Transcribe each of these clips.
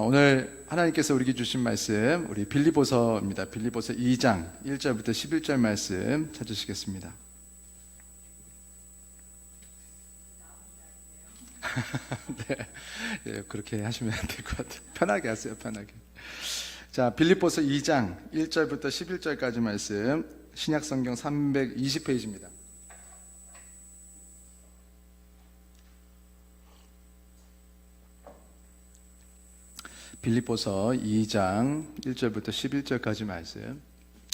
오늘 하나님께서 우리에게 주신 말씀, 우리 빌립보서입니다. 빌립보서 2장 1절부터 11절 말씀 찾으시겠습니다. 네, 네, 그렇게 하시면 될 것 같아요. 편하게 하세요, 편하게. 자, 빌립보서 2장 1절부터 11절까지 말씀, 신약성경 320페이지입니다. 빌립보서 2장 1절부터 11절까지 말씀.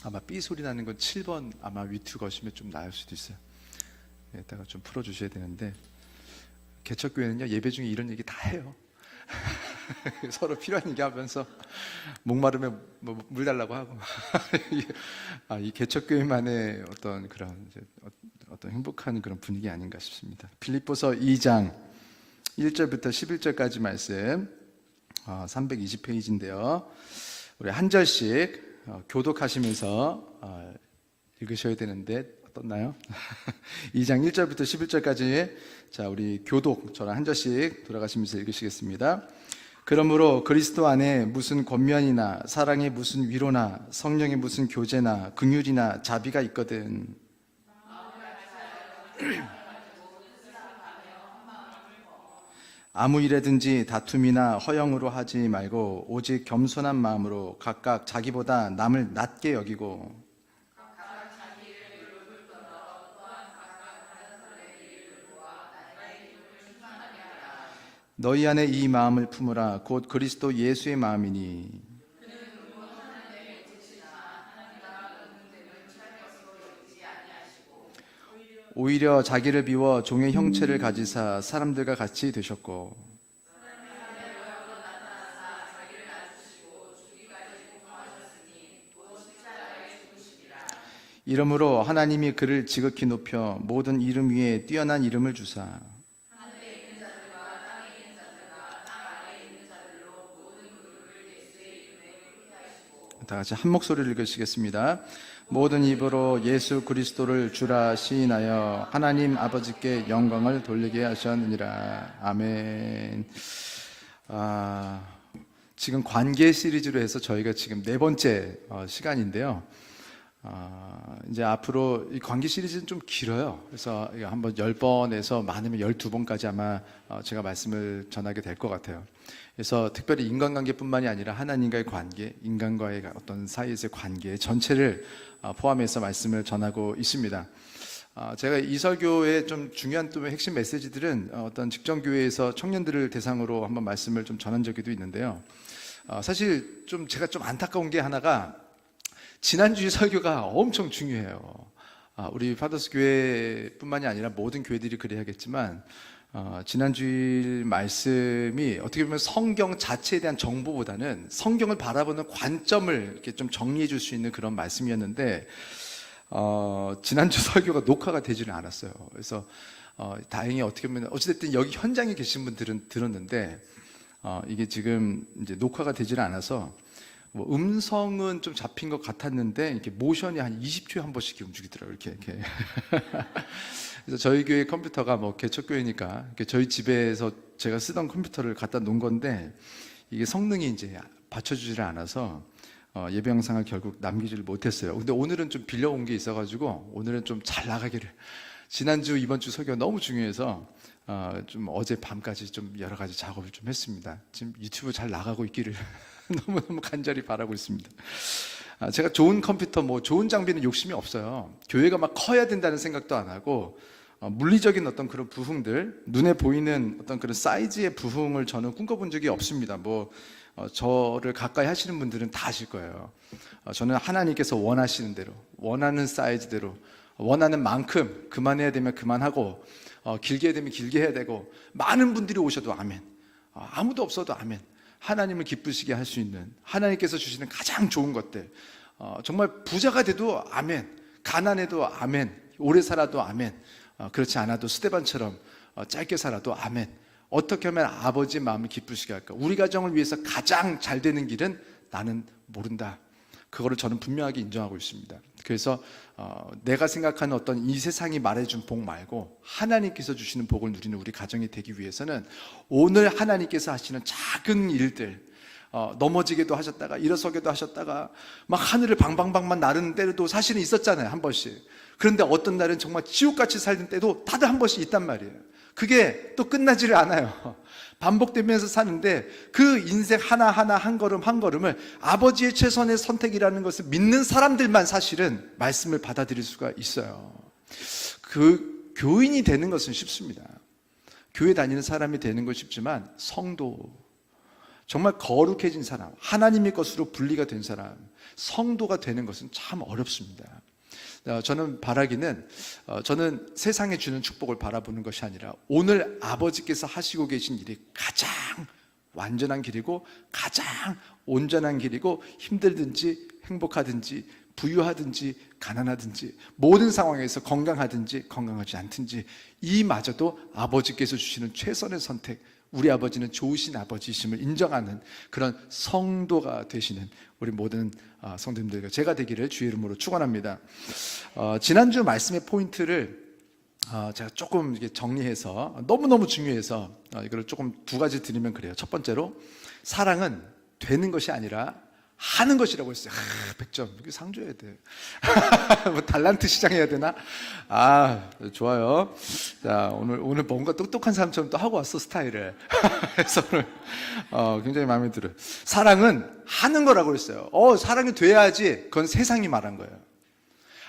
아마 삐 소리 나는 건 7번 아마 위트 거시면 좀 나을 수도 있어요. 이따가 좀 풀어주셔야 되는데, 개척교회는요 예배 중에 이런 얘기 다 해요. 서로 필요한 얘기 하면서 목마르면 물 달라고 하고. 이 개척교회만의 어떤 그런 어떤 행복한 그런 분위기 아닌가 싶습니다. 빌립보서 2장 1절부터 11절까지 말씀, 320페이지인데요. 우리 한 절씩 교독하시면서 읽으셔야 되는데 어떻나요? 2장 1절부터 11절까지 자, 우리 교독 저랑 한 절씩 돌아가시면서 읽으시겠습니다. 그러므로 그리스도 안에 무슨 권면이나 사랑의 무슨 위로나 성령의 무슨 교제나 긍휼이나 자비가 있거든 아무 일에든지 다툼이나 허영으로 하지 말고 오직 겸손한 마음으로 각각 자기보다 남을 낮게 여기고 너희 안에 이 마음을 품으라. 곧 그리스도 예수의 마음이니 오히려 자기를 비워 종의 형체를 가지사 사람들과 같이 되셨고 이러므로 하나님이 그를 지극히 높여 모든 이름 위에 뛰어난 이름을 주사 다 같이 한 목소리를 읽으시겠습니다. 모든 입으로 예수 그리스도를 주라 시인하여 하나님 아버지께 영광을 돌리게 하셨느니라. 아멘. 지금 관계 시리즈로 해서 저희가 지금 네 번째 시간인데요. 이제 앞으로 이 관계 시리즈는 좀 길어요. 그래서 한번 10번에서 많으면 12번까지 아마 제가 말씀을 전하게 될 것 같아요. 그래서 특별히 인간관계뿐만이 아니라 하나님과의 관계, 인간과의 어떤 사이에서의 관계 전체를 포함해서 말씀을 전하고 있습니다. 제가 이 설교의 좀 중요한 또 핵심 메시지들은 어떤 직전교회에서 청년들을 대상으로 한번 말씀을 좀 전한 적도 있는데요. 사실 좀 제가 좀 안타까운 게 하나가 지난주에 설교가 엄청 중요해요. 우리 파더스 교회뿐만이 아니라 모든 교회들이 그래야겠지만 지난주일 말씀이 어떻게 보면 성경 자체에 대한 정보보다는 성경을 바라보는 관점을 이렇게 좀 정리해 줄 수 있는 그런 말씀이었는데 지난주 설교가 녹화가 되지는 않았어요. 그래서 다행히 어떻게 보면 어찌됐든 여기 현장에 계신 분들은 들었는데 이게 지금 이제 녹화가 되지는 않아서 음성은 좀 잡힌 것 같았는데 이렇게 모션이 한 20초에 한 번씩 움직이더라고요. 이렇게. 그래서 저희 교회 컴퓨터가 개척교회니까 저희 집에서 제가 쓰던 컴퓨터를 갖다 놓은 건데 이게 성능이 이제 받쳐주지를 않아서 예배 영상을 결국 남기지를 못했어요. 근데 오늘은 좀 빌려온 게 있어가지고 오늘은 좀 잘 나가기를. 지난주 이번 주 설교가 너무 중요해서 좀 어제 밤까지 좀 여러 가지 작업을 좀 했습니다. 지금 유튜브 잘 나가고 있기를 너무너무 간절히 바라고 있습니다. 제가 좋은 컴퓨터, 좋은 장비는 욕심이 없어요. 교회가 막 커야 된다는 생각도 안 하고 물리적인 어떤 그런 부흥들, 눈에 보이는 어떤 그런 사이즈의 부흥을 저는 꿈꿔본 적이 없습니다. 저를 가까이 하시는 분들은 다 아실 거예요. 저는 하나님께서 원하시는 대로, 원하는 사이즈대로, 원하는 만큼 그만해야 되면 그만하고 길게 해야 되면 길게 해야 되고 많은 분들이 오셔도 아멘, 아무도 없어도 아멘. 하나님을 기쁘시게 할 수 있는 하나님께서 주시는 가장 좋은 것들, 정말 부자가 돼도 아멘, 가난해도 아멘, 오래 살아도 아멘, 그렇지 않아도 스데반처럼 짧게 살아도 아멘. 어떻게 하면 아버지 마음을 기쁘시게 할까? 우리 가정을 위해서 가장 잘 되는 길은 나는 모른다. 그거를 저는 분명하게 인정하고 있습니다. 그래서 내가 생각하는 어떤 이 세상이 말해준 복 말고 하나님께서 주시는 복을 누리는 우리 가정이 되기 위해서는 오늘 하나님께서 하시는 작은 일들, 넘어지기도 하셨다가 일어서기도 하셨다가 막 하늘을 방방방만 나르는 때도 사실은 있었잖아요, 한 번씩. 그런데 어떤 날은 정말 지옥같이 살던 때도 다들 한 번씩 있단 말이에요. 그게 또 끝나지를 않아요. 반복되면서 사는데 그 인생 하나하나 한 걸음 한 걸음을 아버지의 최선의 선택이라는 것을 믿는 사람들만 사실은 말씀을 받아들일 수가 있어요. 그 교인이 되는 것은 쉽습니다. 교회 다니는 사람이 되는 건 쉽지만 성도, 정말 거룩해진 사람, 하나님의 것으로 분리가 된 사람, 성도가 되는 것은 참 어렵습니다. 저는 바라기는 저는 세상에 주는 축복을 바라보는 것이 아니라 오늘 아버지께서 하시고 계신 일이 가장 완전한 길이고 가장 온전한 길이고 힘들든지 행복하든지 부유하든지 가난하든지 모든 상황에서 건강하든지 건강하지 않든지 이마저도 아버지께서 주시는 최선의 선택, 우리 아버지는 좋으신 아버지이심을 인정하는 그런 성도가 되시는 우리 모든 성도님들과 제가 되기를 주의 이름으로 축원합니다. 지난주 말씀의 포인트를 제가 조금 정리해서 너무너무 중요해서 이걸 조금 두 가지 드리면 그래요. 첫 번째로 사랑은 되는 것이 아니라 하는 것이라고 했어요. 100점. 이게 상 줘야 돼. 뭐 달란트 시장해야 되나? 좋아요. 자, 오늘 뭔가 똑똑한 사람처럼 또 하고 왔어, 스타일을. 그래서 오늘, 굉장히 마음에 들어요. 사랑은 하는 거라고 했어요. 사랑이 돼야지. 그건 세상이 말한 거예요.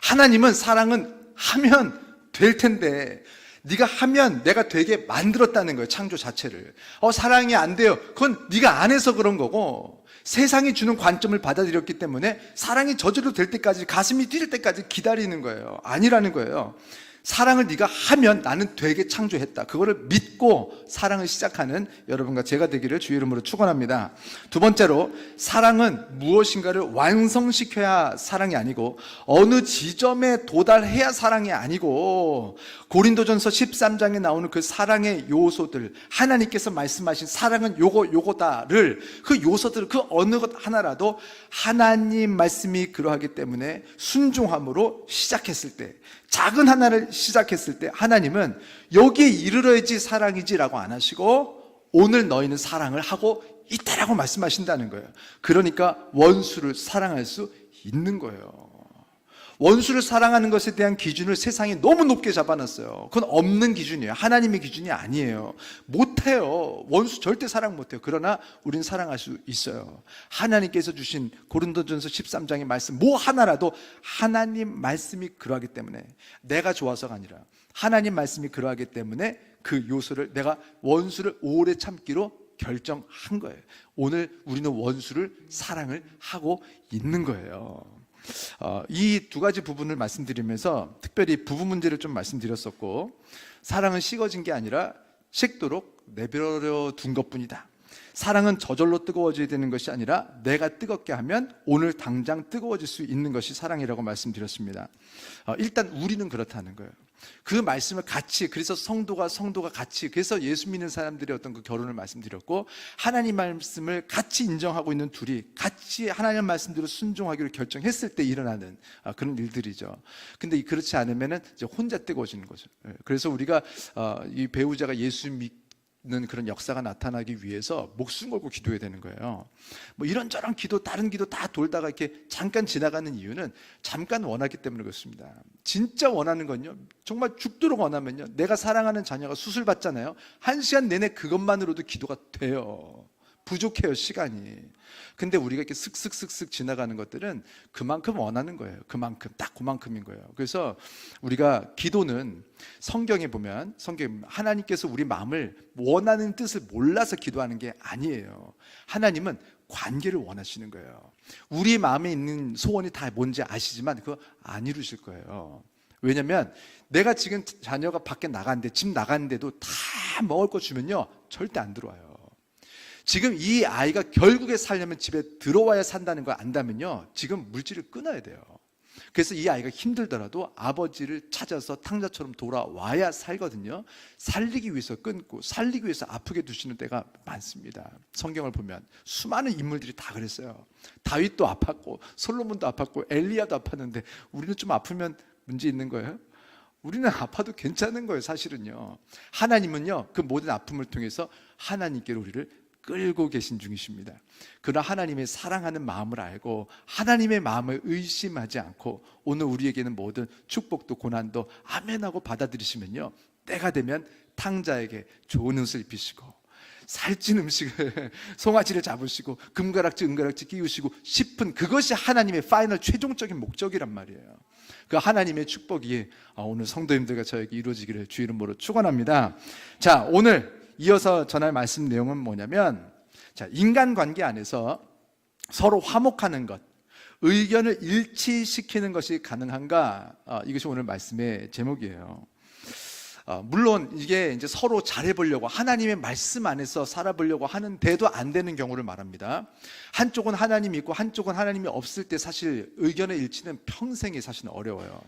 하나님은 사랑은 하면 될 텐데, 네가 하면 내가 되게 만들었다는 거예요. 창조 자체를. 사랑이 안 돼요. 그건 네가 안 해서 그런 거고, 세상이 주는 관점을 받아들였기 때문에 사랑이 저절로 될 때까지, 가슴이 뛰를 때까지 기다리는 거예요. 아니라는 거예요. 사랑을 네가 하면 나는 되게 창조했다. 그거를 믿고 사랑을 시작하는 여러분과 제가 되기를 주의 이름으로 축원합니다. 두 번째로 사랑은 무엇인가를 완성시켜야 사랑이 아니고 어느 지점에 도달해야 사랑이 아니고 고린도전서 13장에 나오는 그 사랑의 요소들, 하나님께서 말씀하신 사랑은 요거다를 그 요소들 그 어느 것 하나라도 하나님 말씀이 그러하기 때문에 순종함으로 시작했을 때, 작은 하나를 시작했을 때 하나님은 여기에 이르러야지 사랑이지라고 안 하시고 오늘 너희는 사랑을 하고 있다라고 말씀하신다는 거예요. 그러니까 원수를 사랑할 수 있는 거예요. 원수를 사랑하는 것에 대한 기준을 세상이 너무 높게 잡아놨어요. 그건 없는 기준이에요. 하나님의 기준이 아니에요. 못해요. 원수 절대 사랑 못해요. 그러나 우리는 사랑할 수 있어요. 하나님께서 주신 고린도전서 13장의 말씀 뭐 하나라도 하나님 말씀이 그러하기 때문에, 내가 좋아서가 아니라 하나님 말씀이 그러하기 때문에 그 요소를 내가 원수를 오래 참기로 결정한 거예요. 오늘 우리는 원수를 사랑을 하고 있는 거예요. 이 두 가지 부분을 말씀드리면서 특별히 부부 문제를 좀 말씀드렸었고, 사랑은 식어진 게 아니라 식도록 내버려 둔 것뿐이다. 사랑은 저절로 뜨거워져야 되는 것이 아니라 내가 뜨겁게 하면 오늘 당장 뜨거워질 수 있는 것이 사랑이라고 말씀드렸습니다. 일단 우리는 그렇다는 거예요. 그 말씀을 같이, 그래서 성도가 같이, 그래서 예수 믿는 사람들의 어떤 그 결혼을 말씀드렸고, 하나님 말씀을 같이 인정하고 있는 둘이 같이 하나님 말씀대로 순종하기로 결정했을 때 일어나는 그런 일들이죠. 근데 그렇지 않으면은 이제 혼자 뜨거워지는 거죠. 그래서 우리가 이 배우자가 예수 믿는 그런 역사가 나타나기 위해서 목숨 걸고 기도해야 되는 거예요. 뭐 이런저런 기도, 다른 기도 다 돌다가 이렇게 잠깐 지나가는 이유는 잠깐 원하기 때문에 그렇습니다. 진짜 원하는 건요, 정말 죽도록 원하면요, 내가 사랑하는 자녀가 수술 받잖아요. 1시간 내내 그것만으로도 기도가 돼요. 부족해요, 시간이. 근데 우리가 이렇게 슥슥슥슥 지나가는 것들은 그만큼 원하는 거예요. 그만큼, 딱 그만큼인 거예요. 그래서 우리가 기도는 성경에 보면, 하나님께서 우리 마음을 원하는 뜻을 몰라서 기도하는 게 아니에요. 하나님은 관계를 원하시는 거예요. 우리 마음에 있는 소원이 다 뭔지 아시지만 그거 안 이루실 거예요. 왜냐면 내가 지금 자녀가 밖에 나갔는데, 집 나갔는데도 다 먹을 거 주면요, 절대 안 들어와요. 지금 이 아이가 결국에 살려면 집에 들어와야 산다는 걸 안다면요, 지금 물질을 끊어야 돼요. 그래서 이 아이가 힘들더라도 아버지를 찾아서 탕자처럼 돌아와야 살거든요. 살리기 위해서 끊고, 살리기 위해서 아프게 두시는 때가 많습니다. 성경을 보면 수많은 인물들이 다 그랬어요. 다윗도 아팠고 솔로몬도 아팠고 엘리야도 아팠는데 우리는 좀 아프면 문제 있는 거예요? 우리는 아파도 괜찮은 거예요, 사실은요. 하나님은요, 그 모든 아픔을 통해서 하나님께로 우리를 끌고 계신 중이십니다. 그러나 하나님의 사랑하는 마음을 알고 하나님의 마음을 의심하지 않고 오늘 우리에게는 모든 축복도 고난도 아멘하고 받아들이시면요, 때가 되면 탕자에게 좋은 옷을 입히시고 살찐 음식을 송아지를 잡으시고 금가락지 은가락지 끼우시고 싶은, 그것이 하나님의 파이널 최종적인 목적이란 말이에요. 그 하나님의 축복이 오늘 성도님들과 저에게 이루어지기를 주 이름으로 축원합니다. 자, 오늘 이어서 전할 말씀 내용은 뭐냐면, 자, 인간관계 안에서 서로 화목하는 것, 의견을 일치시키는 것이 가능한가? 이것이 오늘 말씀의 제목이에요. 물론 이게 이제 서로 잘해보려고 하나님의 말씀 안에서 살아보려고 하는데도 안 되는 경우를 말합니다. 한쪽은 하나님이 있고 한쪽은 하나님이 없을 때 사실 의견의 일치는 평생이 사실은 어려워요.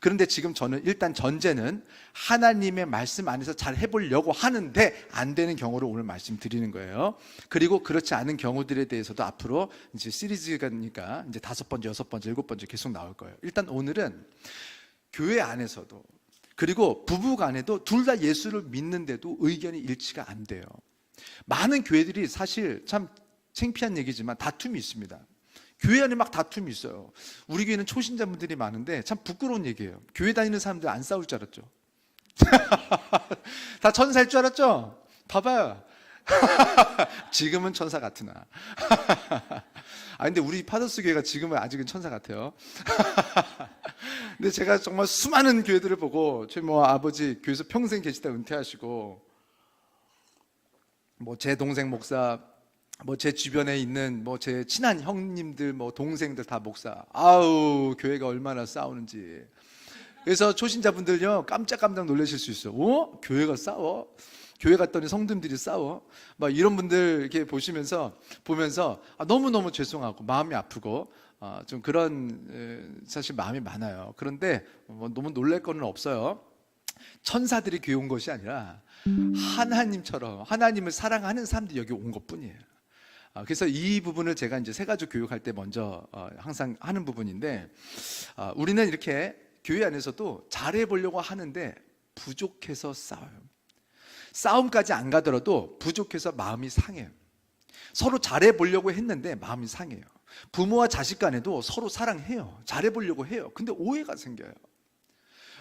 그런데 지금 저는 일단 전제는 하나님의 말씀 안에서 잘 해보려고 하는데 안 되는 경우를 오늘 말씀드리는 거예요. 그리고 그렇지 않은 경우들에 대해서도 앞으로 이제 시리즈가니까 이제 5번째, 6번째, 7번째 계속 나올 거예요. 일단 오늘은 교회 안에서도 그리고 부부간에도 둘 다 예수를 믿는데도 의견이 일치가 안 돼요. 많은 교회들이 사실 참 창피한 얘기지만 다툼이 있습니다. 교회 안에 막 다툼이 있어요. 우리 교회는 초신자분들이 많은데 참 부끄러운 얘기예요. 교회 다니는 사람들 안 싸울 줄 알았죠? 다 천사일 줄 알았죠? 봐봐요. 지금은 천사 같으나. 근데 우리 파더스 교회가 지금은 아직은 천사 같아요. 근데 제가 정말 수많은 교회들을 보고, 저희 아버지 교회에서 평생 계시다 은퇴하시고, 제 동생 목사, 제 주변에 있는 제 친한 형님들, 동생들 다 목사. 아우, 교회가 얼마나 싸우는지. 그래서 초신자분들요, 깜짝깜짝 놀라실 수 있어요. 교회가 싸워? 교회 갔더니 성도님들이 싸워? 이런 분들 이렇게 보면서 너무너무 죄송하고 마음이 아프고 좀 그런 사실 마음이 많아요. 그런데 너무 놀랄 거는 없어요. 천사들이 교회 온 것이 아니라 하나님처럼 하나님을 사랑하는 사람들이 여기 온 것뿐이에요. 그래서 이 부분을 제가 이제 새가족 교육할 때 먼저 항상 하는 부분인데, 우리는 이렇게 교회 안에서도 잘해보려고 하는데 부족해서 싸워요. 싸움까지 안 가더라도 부족해서 마음이 상해요. 서로 잘해보려고 했는데 마음이 상해요. 부모와 자식 간에도 서로 사랑해요. 잘해보려고 해요. 근데 오해가 생겨요.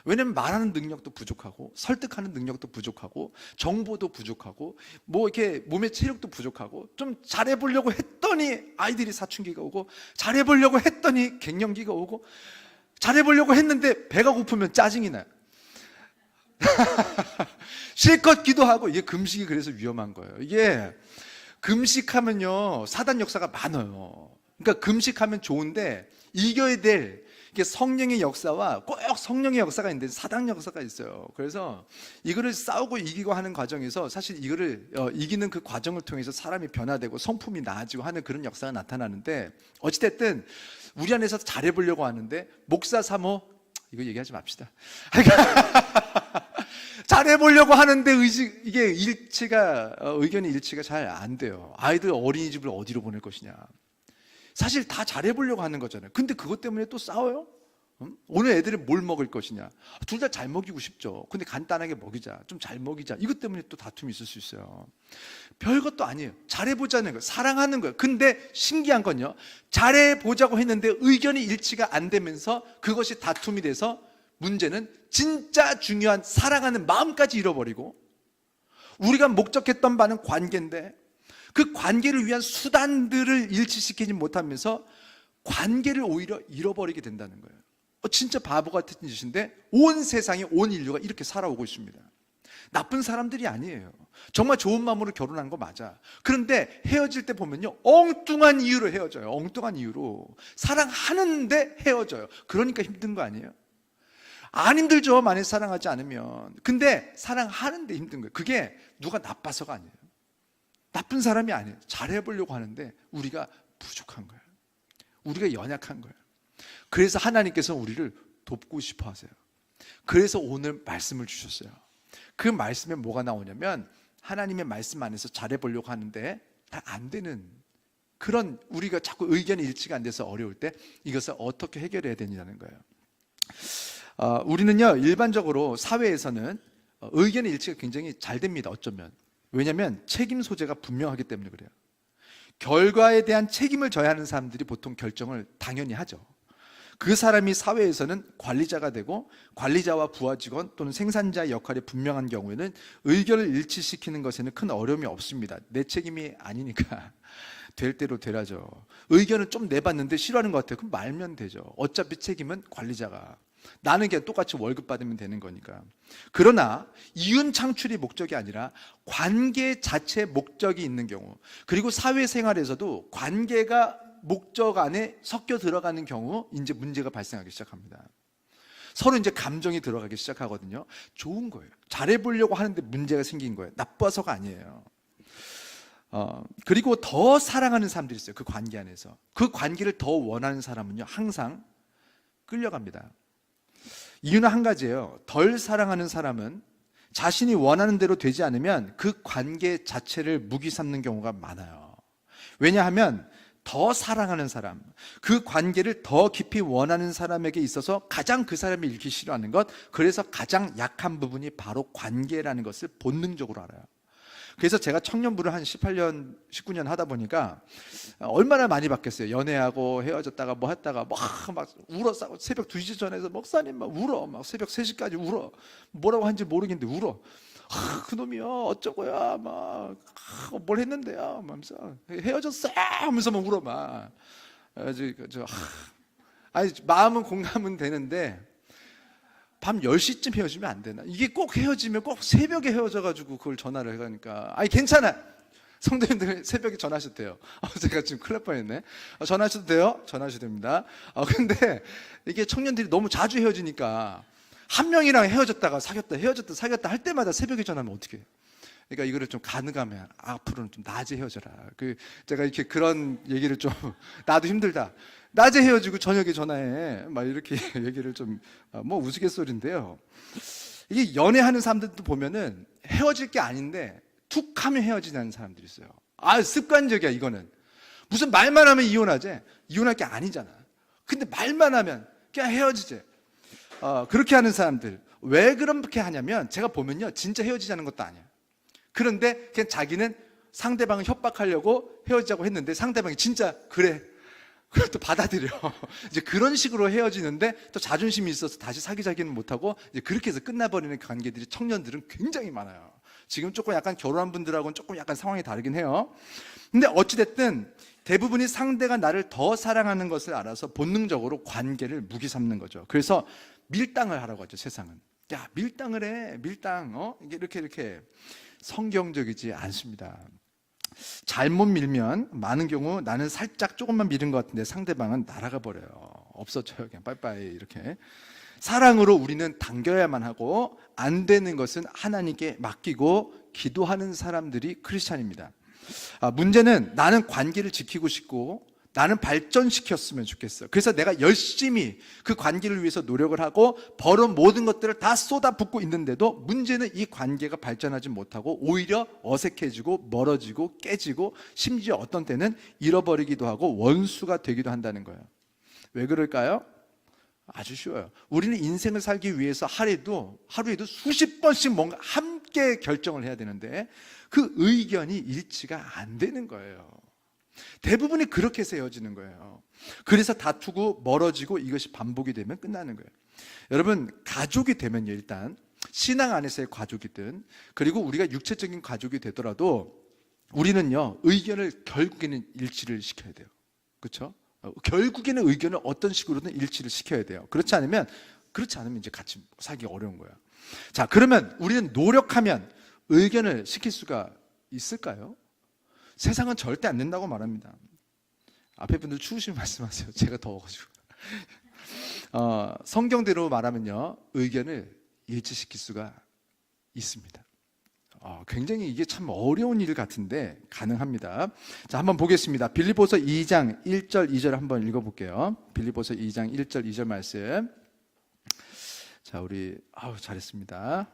왜냐면 말하는 능력도 부족하고 설득하는 능력도 부족하고 정보도 부족하고 이렇게 몸의 체력도 부족하고, 좀 잘해보려고 했더니 아이들이 사춘기가 오고, 잘해보려고 했더니 갱년기가 오고, 잘해보려고 했는데 배가 고프면 짜증이 나요. 실컷 기도하고. 이게 금식이 그래서 위험한 거예요. 이게 금식하면요 사단 역사가 많아요. 그러니까 금식하면 좋은데 이겨야 될 이게 성령의 역사와 꼭 성령의 역사가 있는데 사단 역사가 있어요. 그래서 이거를 싸우고 이기고 하는 과정에서 사실 이거를 이기는 그 과정을 통해서 사람이 변화되고 성품이 나아지고 하는 그런 역사가 나타나는데, 어찌됐든 우리 안에서 잘해보려고 하는데 목사 사모 이거 얘기하지 맙시다. 잘해보려고 하는데 이게 의견이 일치가 잘 안 돼요. 아이들 어린이집을 어디로 보낼 것이냐. 사실 다 잘해보려고 하는 거잖아요. 근데 그것 때문에 또 싸워요? 오늘 애들이 뭘 먹을 것이냐. 둘 다 잘 먹이고 싶죠. 근데 간단하게 먹이자, 좀 잘 먹이자, 이것 때문에 또 다툼이 있을 수 있어요. 별것도 아니에요. 잘해보자는 거예요. 사랑하는 거예요. 근데 신기한 건요, 잘해보자고 했는데 의견이 일치가 안 되면서 그것이 다툼이 돼서 문제는 진짜 중요한 사랑하는 마음까지 잃어버리고, 우리가 목적했던 바는 관계인데 그 관계를 위한 수단들을 일치시키지 못하면서 관계를 오히려 잃어버리게 된다는 거예요. 진짜 바보 같은 짓인데 온 세상에, 온 인류가 이렇게 살아오고 있습니다. 나쁜 사람들이 아니에요. 정말 좋은 마음으로 결혼한 거 맞아. 그런데 헤어질 때 보면요, 엉뚱한 이유로 헤어져요. 엉뚱한 이유로. 사랑하는데 헤어져요. 그러니까 힘든 거 아니에요? 안 힘들죠, 만약 사랑하지 않으면. 근데 사랑하는데 힘든 거예요. 그게 누가 나빠서가 아니에요. 나쁜 사람이 아니에요. 잘해보려고 하는데 우리가 부족한 거예요. 우리가 연약한 거예요. 그래서 하나님께서 우리를 돕고 싶어 하세요. 그래서 오늘 말씀을 주셨어요. 그 말씀에 뭐가 나오냐면, 하나님의 말씀 안에서 잘해보려고 하는데 다 안 되는 그런, 우리가 자꾸 의견이 일치가 안 돼서 어려울 때 이것을 어떻게 해결해야 되냐는 거예요. 우리는요 일반적으로 사회에서는 의견의 일치가 굉장히 잘 됩니다. 어쩌면 왜냐하면 책임 소재가 분명하기 때문에 그래요. 결과에 대한 책임을 져야 하는 사람들이 보통 결정을 당연히 하죠. 그 사람이 사회에서는 관리자가 되고 관리자와 부하 직원 또는 생산자의 역할이 분명한 경우에는 의견을 일치시키는 것에는 큰 어려움이 없습니다. 내 책임이 아니니까 될 대로 되라죠. 의견을 좀 내봤는데 싫어하는 것 같아요. 그럼 말면 되죠. 어차피 책임은 관리자가. 나는 그냥 똑같이 월급 받으면 되는 거니까. 그러나 이윤 창출이 목적이 아니라 관계 자체의 목적이 있는 경우, 그리고 사회생활에서도 관계가 목적 안에 섞여 들어가는 경우 이제 문제가 발생하기 시작합니다. 서로 이제 감정이 들어가기 시작하거든요. 좋은 거예요. 잘해보려고 하는데 문제가 생긴 거예요. 나빠서가 아니에요. 그리고 더 사랑하는 사람들이 있어요. 그 관계 안에서. 그 관계를 더 원하는 사람은요, 항상 끌려갑니다. 이유는 한 가지예요. 덜 사랑하는 사람은 자신이 원하는 대로 되지 않으면 그 관계 자체를 무기 삼는 경우가 많아요. 왜냐하면 더 사랑하는 사람, 그 관계를 더 깊이 원하는 사람에게 있어서 가장 그 사람이 잃기 싫어하는 것, 그래서 가장 약한 부분이 바로 관계라는 것을 본능적으로 알아요. 그래서 제가 청년부를 한 18년, 19년 하다 보니까 얼마나 많이 바뀌었어요. 연애하고 헤어졌다가 뭐 했다가 막 울었어. 새벽 2시 전에서 목사님 막 울어. 막 새벽 3시까지 울어. 뭐라고 하는지 모르겠는데 울어. 그놈이요 어쩌고야 막 뭘 했는데요 하면서 헤어졌어요 하면서 막 울어 막. 아니 마음은 공감은 되는데 밤 10시쯤 헤어지면 안 되나? 이게 꼭 헤어지면 꼭 새벽에 헤어져가지고 그걸 전화를 해가니까 아니 괜찮아. 성도님들 새벽에 전화하셔도 돼요. 제가 지금 큰일 날 뻔했네. 전화하셔도 돼요? 전화하셔도 됩니다. 근데 이게 청년들이 너무 자주 헤어지니까 한 명이랑 헤어졌다가 사귀었다 할 때마다 새벽에 전화하면 어떻게 해요? 그러니까 이거를 좀 가능하면 앞으로는 좀 낮에 헤어져라. 제가 이렇게 그런 얘기를 좀 나도 힘들다. 낮에 헤어지고 저녁에 전화해. 막 이렇게 얘기를 좀 뭐 우스갯소리인데요. 이게 연애하는 사람들도 보면은 헤어질 게 아닌데 툭 하면 헤어지는 사람들이 있어요. 습관적이야 이거는. 무슨 말만 하면 이혼하지? 이혼할 게 아니잖아. 근데 말만 하면 그냥 헤어지지. 그렇게 하는 사람들 왜 그렇게 하냐면 제가 보면요 진짜 헤어지자는 것도 아니야. 그런데 그냥 자기는 상대방을 협박하려고 헤어지자고 했는데 상대방이 진짜 그래 그걸 또 받아들여. 이제 그런 식으로 헤어지는데 또 자존심이 있어서 다시 사귀자기는 못하고 이제 그렇게 해서 끝나버리는 관계들이 청년들은 굉장히 많아요. 지금 조금 약간 결혼한 분들하고는 조금 약간 상황이 다르긴 해요. 근데 어찌됐든 대부분이 상대가 나를 더 사랑하는 것을 알아서 본능적으로 관계를 무기 삼는 거죠. 그래서 밀당을 하라고 하죠. 세상은 야 밀당을 해 밀당 이렇게 성경적이지 않습니다. 잘못 밀면 많은 경우 나는 살짝 조금만 밀은 것 같은데 상대방은 날아가 버려요. 없어져요. 그냥 빠이빠이 이렇게. 사랑으로 우리는 당겨야만 하고 안 되는 것은 하나님께 맡기고 기도하는 사람들이 크리스찬입니다. 문제는 나는 관계를 지키고 싶고 나는 발전시켰으면 좋겠어. 그래서 내가 열심히 그 관계를 위해서 노력을 하고 벌어온 모든 것들을 다 쏟아붓고 있는데도 문제는 이 관계가 발전하지 못하고 오히려 어색해지고 멀어지고 깨지고 심지어 어떤 때는 잃어버리기도 하고 원수가 되기도 한다는 거예요. 왜 그럴까요? 아주 쉬워요. 우리는 인생을 살기 위해서 하루에도 수십 번씩 뭔가 함께 결정을 해야 되는데 그 의견이 일치가 안 되는 거예요. 대부분이 그렇게 해서 헤어지는 거예요. 그래서 다투고 멀어지고 이것이 반복이 되면 끝나는 거예요. 여러분 가족이 되면요 일단 신앙 안에서의 가족이든 그리고 우리가 육체적인 가족이 되더라도 우리는요 의견을 결국에는 일치를 시켜야 돼요. 그렇죠? 결국에는 의견을 어떤 식으로든 일치를 시켜야 돼요. 그렇지 않으면 이제 같이 살기가 어려운 거예요. 자 그러면 우리는 노력하면 의견을 시킬 수가 있을까요? 세상은 절대 안 된다고 말합니다. 앞에 분들 추우시면 말씀하세요. 제가 더워가지고. 성경대로 말하면요 의견을 일치시킬 수가 있습니다. 굉장히 이게 참 어려운 일 같은데 가능합니다. 자 한번 보겠습니다. 빌립보서 2장 1절 2절 한번 읽어볼게요. 빌립보서 2장 1절 2절 말씀. 자 우리 잘했습니다.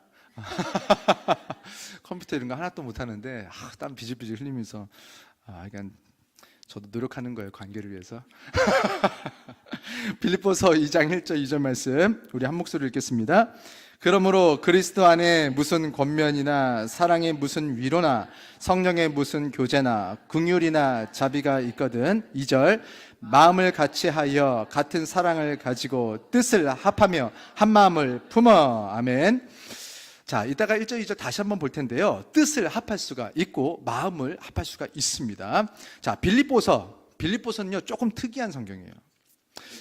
컴퓨터 이런 거 하나도 못하는데 땀 비질비질 흘리면서 그러니까 저도 노력하는 거예요. 관계를 위해서. 빌립보서 2장 1절 2절 말씀 우리 한 목소리로 읽겠습니다. 그러므로 그리스도 안에 무슨 권면이나 사랑의 무슨 위로나 성령의 무슨 교제나 긍휼이나 자비가 있거든. 2절 마음을 같이하여 같은 사랑을 가지고 뜻을 합하며 한 마음을 품어. 아멘. 자, 이따가 1절, 2절 다시 한번 볼 텐데요. 뜻을 합할 수가 있고 마음을 합할 수가 있습니다. 자, 빌립보서는요 조금 특이한 성경이에요.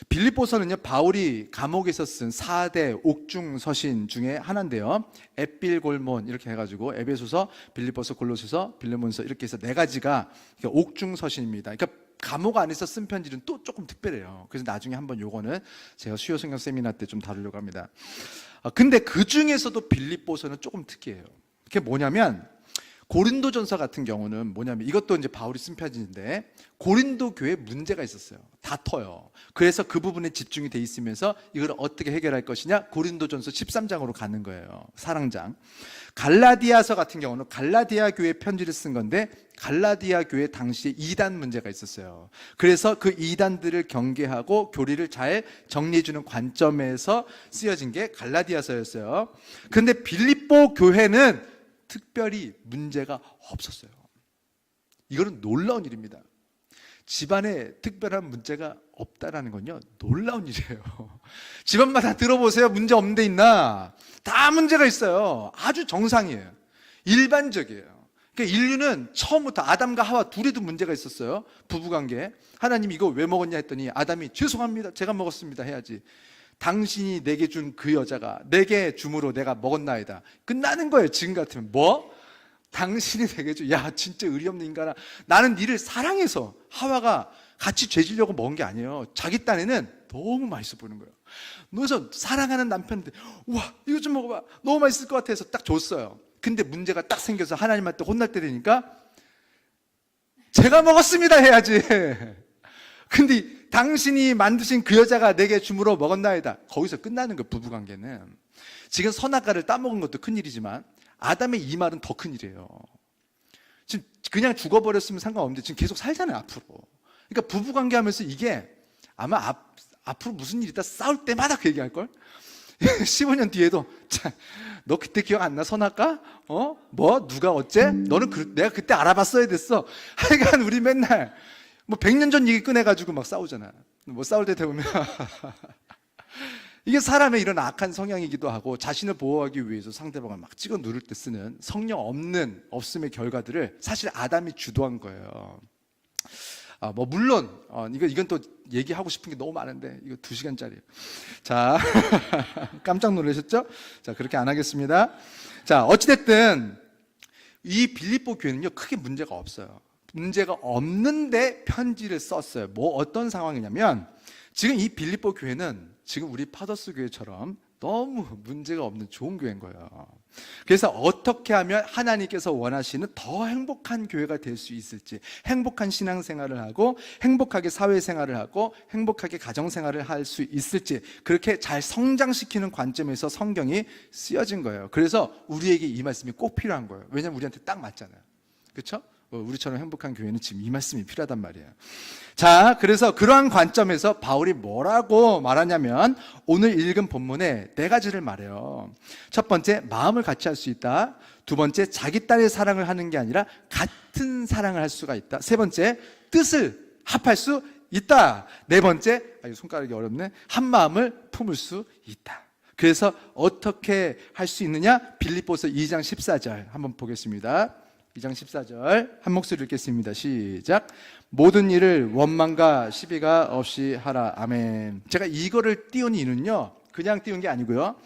빌립보서는요 바울이 감옥에서 쓴 4대 옥중 서신 중에 하나인데요. 에필골몬 이렇게 해가지고 에베소서, 빌립보서, 골로새서, 빌레몬서 이렇게 해서 4가지가 옥중 서신입니다. 그러니까 감옥 안에서 쓴 편지는 또 조금 특별해요. 그래서 나중에 한번 요거는 제가 수요 성경 세미나 때 좀 다루려고 합니다. 근데 그 중에서도 빌립보서는 조금 특이해요. 그게 뭐냐면 고린도전서 같은 경우는 뭐냐면 이것도 이제 바울이 쓴 편지인데 고린도 교회에 문제가 있었어요. 다퉈요. 그래서 그 부분에 집중이 돼 있으면서 이걸 어떻게 해결할 것이냐 고린도전서 13장으로 가는 거예요. 사랑장. 갈라디아서 같은 경우는 갈라디아 교회 편지를 쓴 건데 갈라디아 교회 당시에 이단 문제가 있었어요. 그래서 그 이단들을 경계하고 교리를 잘 정리해 주는 관점에서 쓰여진 게 갈라디아서였어요. 근데 빌립보 교회는 특별히 문제가 없었어요. 이거는 놀라운 일입니다. 집안에 특별한 문제가 없다라는 건요 놀라운 일이에요. 집안마다 들어보세요. 문제 없는 데 있나? 다 문제가 있어요. 아주 정상이에요. 일반적이에요. 그러니까 인류는 처음부터 아담과 하와 둘에도 문제가 있었어요. 부부관계. 하나님 이거 왜 먹었냐 했더니 아담이 죄송합니다. 제가 먹었습니다 해야지. 당신이 내게 준 그 여자가 내게 줌으로 내가 먹었나이다. 끝나는 거예요. 지금 같으면 뭐? 당신이 내게 준, 야 진짜 의리 없는 인간아. 나는 니를 사랑해서 하와가 같이 죄지려고 먹은 게 아니에요. 자기 딴에는 너무 맛있어 보이는 거예요. 그래서 사랑하는 남편한테 우와 이거 좀 먹어봐 너무 맛있을 것 같아서 딱 줬어요. 근데 문제가 딱 생겨서 하나님한테 혼날 때 되니까 제가 먹었습니다 해야지. 근데 당신이 만드신 그 여자가 내게 주물어 먹었나이다. 거기서 끝나는 거예요. 부부관계는. 지금 선악과를 따먹은 것도 큰일이지만 아담의 이 말은 더 큰일이에요. 지금 그냥 죽어버렸으면 상관없는데 지금 계속 살잖아요 앞으로. 그러니까 부부관계 하면서 이게 아마 앞으로 무슨 일이 있다 싸울 때마다 그 얘기할걸. 15년 뒤에도 자, 너 그때 기억 안 나? 선악과? 뭐? 누가 어째? 너는 내가 그때 알아봤어야 됐어. 하여간 우리 맨날 뭐 100년 전 얘기 꺼내가지고 막 싸우잖아. 뭐 싸울 때 되면 이게 사람의 이런 악한 성향이기도 하고 자신을 보호하기 위해서 상대방을 막 찍어 누를 때 쓰는 성령 없음의 결과들을 사실 아담이 주도한 거예요. 뭐 물론 이건 또 얘기하고 싶은 게 너무 많은데 이거 2시간짜리예요. 자, 깜짝 놀라셨죠? 자, 그렇게 안 하겠습니다. 자, 어찌됐든 이 빌립보 교회는요 크게 문제가 없어요. 문제가 없는데 편지를 썼어요. 뭐 어떤 상황이냐면 지금 이 빌립보 교회는 지금 우리 파더스 교회처럼 너무 문제가 없는 좋은 교회인 거예요. 그래서 어떻게 하면 하나님께서 원하시는 더 행복한 교회가 될 수 있을지, 행복한 신앙생활을 하고 행복하게 사회생활을 하고 행복하게 가정생활을 할 수 있을지 그렇게 잘 성장시키는 관점에서 성경이 쓰여진 거예요. 그래서 우리에게 이 말씀이 꼭 필요한 거예요. 왜냐하면 우리한테 딱 맞잖아요. 그렇죠? 우리처럼 행복한 교회는 지금 이 말씀이 필요하단 말이에요. 자, 그래서 그러한 관점에서 바울이 뭐라고 말하냐면 오늘 읽은 본문에 4가지를 말해요. 첫 번째, 마음을 같이 할 수 있다. 두 번째, 자기 딸의 사랑을 하는 게 아니라 같은 사랑을 할 수가 있다. 세 번째, 뜻을 합할 수 있다. 네 번째, 손가락이 어렵네. 한 마음을 품을 수 있다. 그래서 어떻게 할 수 있느냐? 빌립보서 2장 14절 한번 보겠습니다. 2장 14절 한 목소리 읽겠습니다. 시작. 모든 일을 원망과 시비가 없이 하라. 아멘. 제가 이거를 띄운 이유는요 그냥 띄운 게 아니고요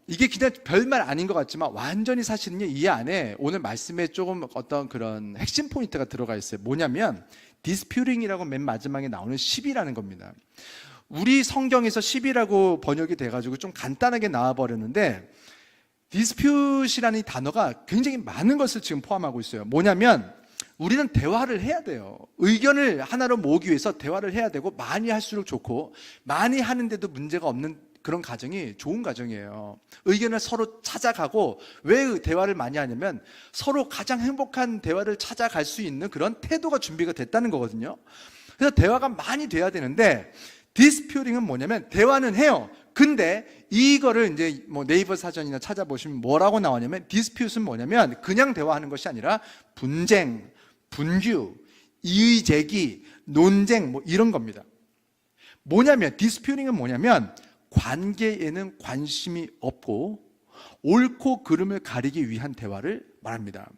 이게 그냥 별말 아닌 것 같지만 완전히 사실은요 이 안에 오늘 말씀에 조금 어떤 그런 핵심 포인트가 들어가 있어요. 뭐냐면 disputing이라고 맨 마지막에 나오는 시비라는 겁니다. 우리 성경에서 시비라고 번역이 돼가지고 좀 간단하게 나와버렸는데 디스퓨트이라는 이 단어가 굉장히 많은 것을 지금 포함하고 있어요. 뭐냐면 우리는 대화를 해야 돼요. 의견을 하나로 모으기 위해서 대화를 해야 되고 많이 할수록 좋고 많이 하는데도 문제가 없는 그런 가정이 좋은 가정이에요. 의견을 서로 찾아가고 왜 대화를 많이 하냐면 서로 가장 행복한 대화를 찾아갈 수 있는 그런 태도가 준비가 됐다는 거거든요. 그래서 대화가 많이 돼야 되는데 디스퓨팅은 뭐냐면 대화는 해요. 근데 이거를 이제 뭐 네이버 사전이나 찾아보시면 뭐라고 나오냐면 디스퓨트는 뭐냐면 그냥 대화하는 것이 아니라 분쟁, 분규, 이의 제기, 논쟁 뭐 이런 겁니다. 뭐냐면 디스퓨팅은 뭐냐면 관계에는 관심이 없고 옳고 그름을 가리기 위한 대화를 말합니다.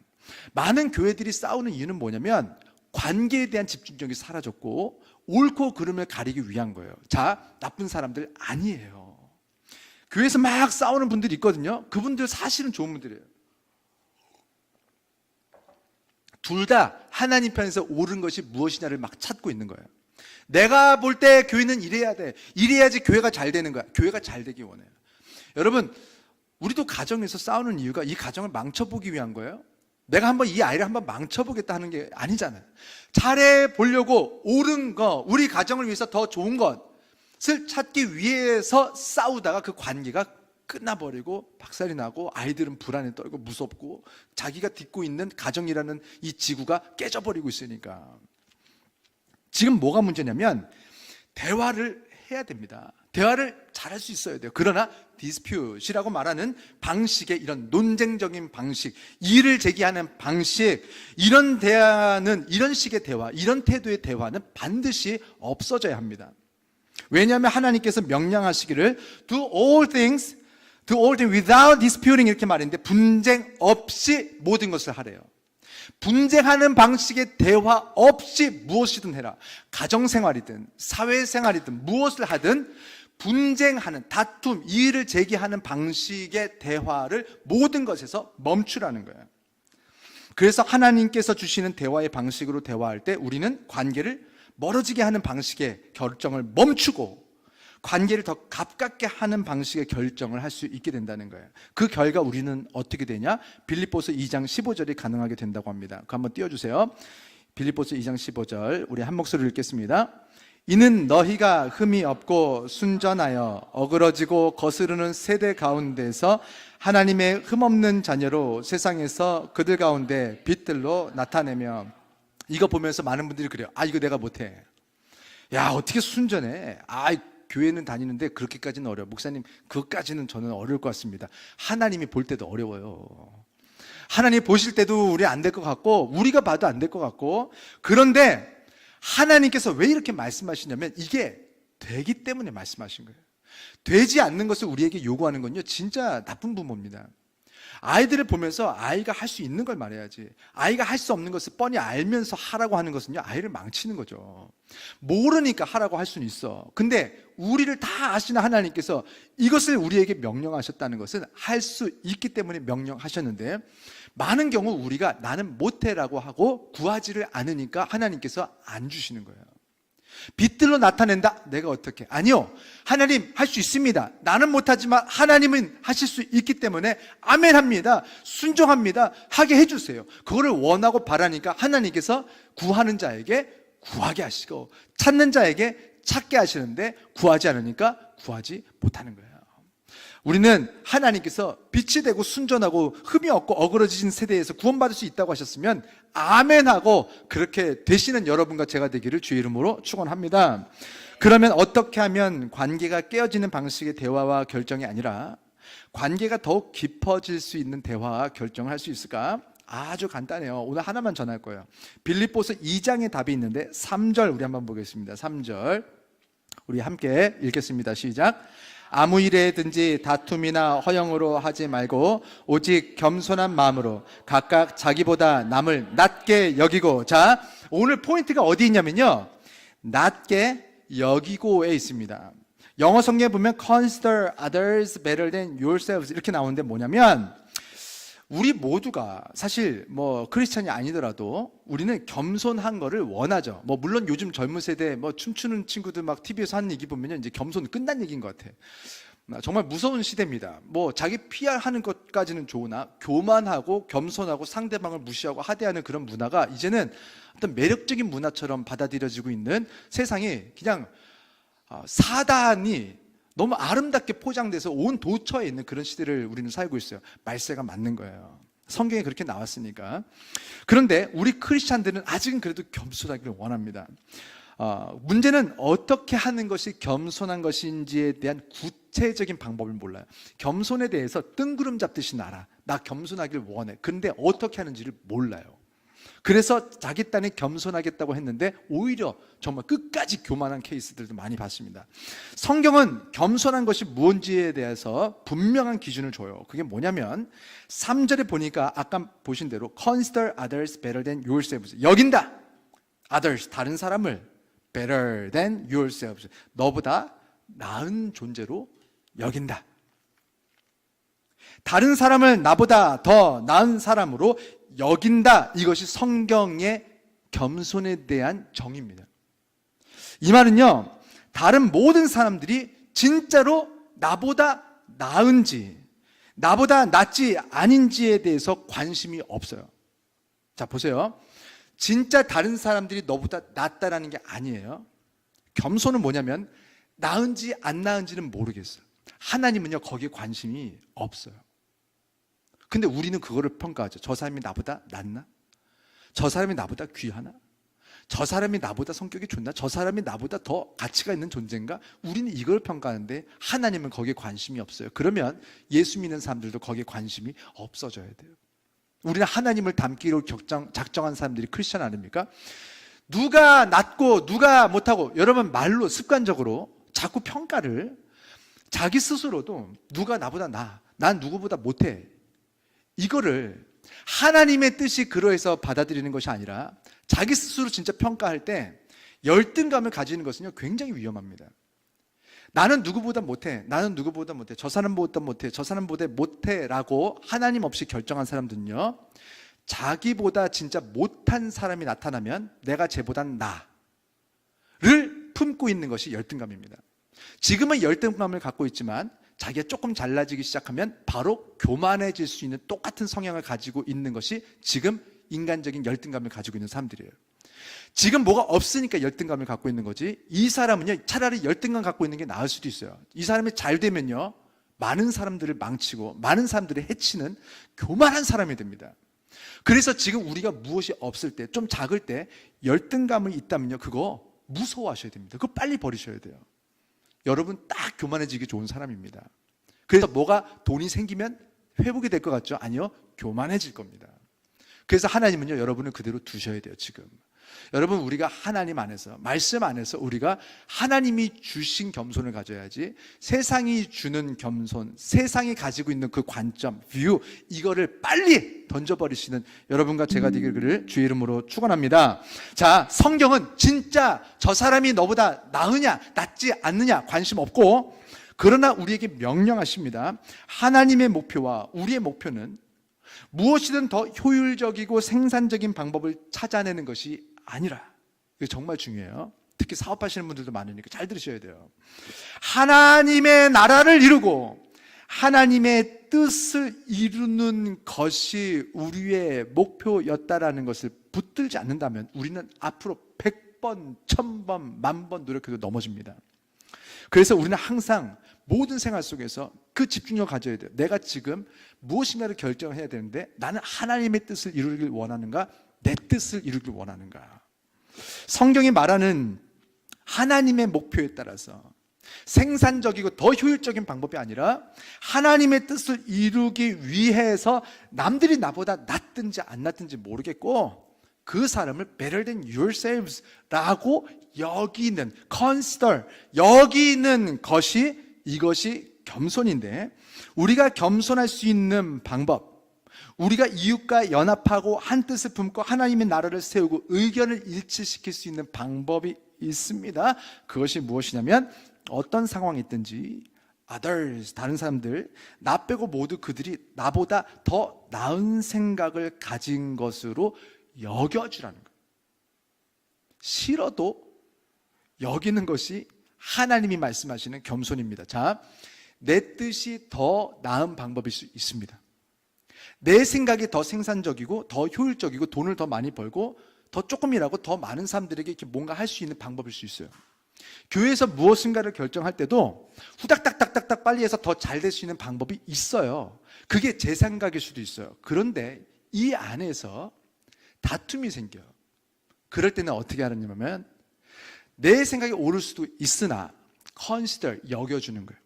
많은 교회들이 싸우는 이유는 뭐냐면 관계에 대한 집중력이 사라졌고 옳고 그름을 가리기 위한 거예요. 자, 나쁜 사람들 아니에요. 교회에서 막 싸우는 분들이 있거든요. 그분들 사실은 좋은 분들이에요. 둘 다 하나님 편에서 옳은 것이 무엇이냐를 막 찾고 있는 거예요. 내가 볼 때 교회는 이래야 돼. 이래야지 교회가 잘 되는 거야. 교회가 잘 되기 원해요. 여러분, 우리도 가정에서 싸우는 이유가 이 가정을 망쳐보기 위한 거예요. 내가 한번 이 아이를 한번 망쳐보겠다 하는 게 아니잖아요. 잘해 보려고 옳은 거, 우리 가정을 위해서 더 좋은 것을 찾기 위해서 싸우다가 그 관계가 끝나버리고 박살이 나고 아이들은 불안에 떨고 무섭고 자기가 딛고 있는 가정이라는 이 지구가 깨져버리고 있으니까. 지금 뭐가 문제냐면 대화를 해야 됩니다. 대화를 잘할 수 있어야 돼요. 그러나 디스퓨트이라고 말하는 방식의 이런 논쟁적인 방식, 이의를 제기하는 방식, 이런 대화는, 이런 식의 대화, 이런 태도의 대화는 반드시 없어져야 합니다. 왜냐하면 하나님께서 명령하시기를 do all things without disputing 이렇게 말했는데 분쟁 없이 모든 것을 하래요. 분쟁하는 방식의 대화 없이 무엇이든 해라. 가정생활이든 사회생활이든 무엇을 하든 분쟁하는, 다툼, 이의를 제기하는 방식의 대화를 모든 것에서 멈추라는 거예요. 그래서 하나님께서 주시는 대화의 방식으로 대화할 때 우리는 관계를 멀어지게 하는 방식의 결정을 멈추고 관계를 더 가깝게 하는 방식의 결정을 할 수 있게 된다는 거예요. 그 결과 우리는 어떻게 되냐? 빌립보서 2장 15절이 가능하게 된다고 합니다. 그거 한번 띄워주세요. 빌립보서 2장 15절 우리 한 목소리로 읽겠습니다. 이는 너희가 흠이 없고 순전하여 어그러지고 거스르는 세대 가운데서 하나님의 흠없는 자녀로 세상에서 그들 가운데 빛들로 나타내며. 이거 보면서 많은 분들이 그래요. 아, 이거 내가 못해. 야, 어떻게 순전해. 아, 교회는 다니는데 그렇게까지는 어려워. 목사님, 그것까지는 저는 어려울 것 같습니다. 하나님이 볼 때도 어려워요. 하나님 보실 때도 우리 안 될 것 같고 우리가 봐도 안 될 것 같고. 그런데 하나님께서 왜 이렇게 말씀하시냐면 이게 되기 때문에 말씀하신 거예요. 되지 않는 것을 우리에게 요구하는 건요, 진짜 나쁜 부모입니다. 아이들을 보면서 아이가 할 수 있는 걸 말해야지, 아이가 할 수 없는 것을 뻔히 알면서 하라고 하는 것은요, 아이를 망치는 거죠. 모르니까 하라고 할 수는 있어. 근데 우리를 다 아시는 하나님께서 이것을 우리에게 명령하셨다는 것은 할 수 있기 때문에 명령하셨는데, 많은 경우 우리가 나는 못해라고 하고 구하지를 않으니까 하나님께서 안 주시는 거예요. 빛들로 나타낸다? 내가 어떻게? 아니요, 하나님 할 수 있습니다. 나는 못하지만 하나님은 하실 수 있기 때문에 아멘합니다, 순종합니다, 하게 해주세요. 그거를 원하고 바라니까 하나님께서 구하는 자에게 구하게 하시고 찾는 자에게 찾게 하시는데, 구하지 않으니까 구하지 못하는 거예요. 우리는 하나님께서 빛이 되고 순전하고 흠이 없고 어그러진 세대에서 구원받을 수 있다고 하셨으면 아멘하고 그렇게 되시는 여러분과 제가 되기를 주의 이름으로 축원합니다. 그러면 어떻게 하면 관계가 깨어지는 방식의 대화와 결정이 아니라 관계가 더욱 깊어질 수 있는 대화와 결정을 할 수 있을까? 아주 간단해요. 오늘 하나만 전할 거예요. 빌립보서 2장에 답이 있는데 3절 우리 한번 보겠습니다. 3절 우리 함께 읽겠습니다. 시작. 아무 일에든지 다툼이나 허영으로 하지 말고 오직 겸손한 마음으로 각각 자기보다 남을 낮게 여기고. 자, 오늘 포인트가 어디 있냐면요, 낮게 여기고에 있습니다. 영어 성경에 보면 consider others better than yourselves 이렇게 나오는데 뭐냐면, 우리 모두가 사실 뭐 크리스찬이 아니더라도 우리는 겸손한 거를 원하죠. 뭐 물론 요즘 젊은 세대 뭐 춤추는 친구들 막 TV에서 하는 얘기 보면 이제 겸손 끝난 얘기인 것 같아. 정말 무서운 시대입니다. 뭐 자기 PR하는 것까지는 좋으나 교만하고 겸손하고 상대방을 무시하고 하대하는 그런 문화가 이제는 어떤 매력적인 문화처럼 받아들여지고 있는 세상이, 그냥 사단이 너무 아름답게 포장돼서 온 도처에 있는 그런 시대를 우리는 살고 있어요. 말세가 맞는 거예요. 성경에 그렇게 나왔으니까. 그런데 우리 크리스찬들은 아직은 그래도 겸손하기를 원합니다. 문제는 어떻게 하는 것이 겸손한 것인지에 대한 구체적인 방법을 몰라요. 겸손에 대해서 뜬구름 잡듯이 나 겸손하길 원해. 그런데 어떻게 하는지를 몰라요. 그래서 자기 딴에 겸손하겠다고 했는데 오히려 정말 끝까지 교만한 케이스들도 많이 봤습니다. 성경은 겸손한 것이 무엇인지에 대해서 분명한 기준을 줘요. 그게 뭐냐면 3절에 보니까 아까 보신 대로 Consider others better than yourselves. 여긴다. others, 다른 사람을 better than yourselves. 너보다 나은 존재로 여긴다. 다른 사람을 나보다 더 나은 사람으로 여긴다. 이것이 성경의 겸손에 대한 정의입니다. 이 말은요, 다른 모든 사람들이 진짜로 나보다 나은지, 나보다 낫지 아닌지에 대해서 관심이 없어요. 자, 보세요. 진짜 다른 사람들이 너보다 낫다라는 게 아니에요. 겸손은 뭐냐면 나은지 안 나은지는 모르겠어요. 하나님은요, 거기에 관심이 없어요. 근데 우리는 그거를 평가하죠. 저 사람이 나보다 낫나? 저 사람이 나보다 귀하나? 저 사람이 나보다 성격이 좋나? 저 사람이 나보다 더 가치가 있는 존재인가? 우리는 이걸 평가하는데 하나님은 거기에 관심이 없어요. 그러면 예수 믿는 사람들도 거기에 관심이 없어져야 돼요. 우리는 하나님을 닮기로 작정한 사람들이 크리스천 아닙니까? 누가 낫고 누가 못하고, 여러분 말로 습관적으로 자꾸 평가를, 자기 스스로도 누가 나보다 나아, 난 누구보다 못해, 이거를 하나님의 뜻이 그러해서 받아들이는 것이 아니라 자기 스스로 진짜 평가할 때 열등감을 가지는 것은요, 굉장히 위험합니다. 나는 누구보다 못해, 나는 누구보다 못해, 저 사람보다 못해, 저 사람보다 못해 라고 하나님 없이 결정한 사람들은요, 자기보다 진짜 못한 사람이 나타나면 내가 쟤보단 나를 품고 있는 것이 열등감입니다. 지금은 열등감을 갖고 있지만 자기가 조금 잘나지기 시작하면 바로 교만해질 수 있는 똑같은 성향을 가지고 있는 것이 지금 인간적인 열등감을 가지고 있는 사람들이에요. 지금 뭐가 없으니까 열등감을 갖고 있는 거지, 이 사람은요, 차라리 열등감 갖고 있는 게 나을 수도 있어요. 이 사람이 잘 되면요, 많은 사람들을 망치고 많은 사람들을 해치는 교만한 사람이 됩니다. 그래서 지금 우리가 무엇이 없을 때, 좀 작을 때 열등감이 있다면요, 그거 무서워하셔야 됩니다. 그거 빨리 버리셔야 돼요. 여러분 딱 교만해지기 좋은 사람입니다. 그래서 뭐가 돈이 생기면 회복이 될 것 같죠? 아니요, 교만해질 겁니다. 그래서 하나님은요, 여러분을 그대로 두셔야 돼요. 지금 여러분, 우리가 하나님 안에서, 말씀 안에서 우리가 하나님이 주신 겸손을 가져야지, 세상이 주는 겸손, 세상이 가지고 있는 그 관점, 뷰, 이거를 빨리 던져버리시는 여러분과 제가 되기를 주의 이름으로 축원합니다. 자, 성경은 진짜 저 사람이 너보다 나으냐 낫지 않느냐 관심 없고, 그러나 우리에게 명령하십니다. 하나님의 목표와 우리의 목표는 무엇이든 더 효율적이고 생산적인 방법을 찾아내는 것이 아니라, 이거 정말 중요해요. 특히 사업하시는 분들도 많으니까 잘 들으셔야 돼요. 하나님의 나라를 이루고 하나님의 뜻을 이루는 것이 우리의 목표였다라는 것을 붙들지 않는다면 우리는 앞으로 100번, 1000번, 10,000번 노력해도 넘어집니다. 그래서 우리는 항상 모든 생활 속에서 그 집중력을 가져야 돼요. 내가 지금 무엇인가를 결정해야 되는데 나는 하나님의 뜻을 이루길 원하는가, 내 뜻을 이루길 원하는가. 성경이 말하는 하나님의 목표에 따라서 생산적이고 더 효율적인 방법이 아니라 하나님의 뜻을 이루기 위해서 남들이 나보다 낫든지 안 낫든지 모르겠고 그 사람을 better than yourselves 라고 여기는, consider, 여기는 것이, 이것이 겸손인데, 우리가 겸손할 수 있는 방법, 우리가 이웃과 연합하고 한 뜻을 품고 하나님의 나라를 세우고 의견을 일치시킬 수 있는 방법이 있습니다. 그것이 무엇이냐면, 어떤 상황이 있든지 others, 다른 사람들, 나 빼고 모두 그들이 나보다 더 나은 생각을 가진 것으로 여겨주라는 거예요. 싫어도 여기는 것이 하나님이 말씀하시는 겸손입니다. 자, 내 뜻이 더 나은 방법일 수 있습니다. 내 생각이 더 생산적이고 더 효율적이고 돈을 더 많이 벌고 더 조금이라고 더 많은 사람들에게 이렇게 뭔가 할 수 있는 방법일 수 있어요. 교회에서 무엇인가를 결정할 때도 후닥닥닥닥닥 빨리 해서 더 잘 될 수 있는 방법이 있어요. 그게 제 생각일 수도 있어요. 그런데 이 안에서 다툼이 생겨요. 그럴 때는 어떻게 하느냐면 내 생각이 옳을 수도 있으나 consider, 여겨주는 거예요.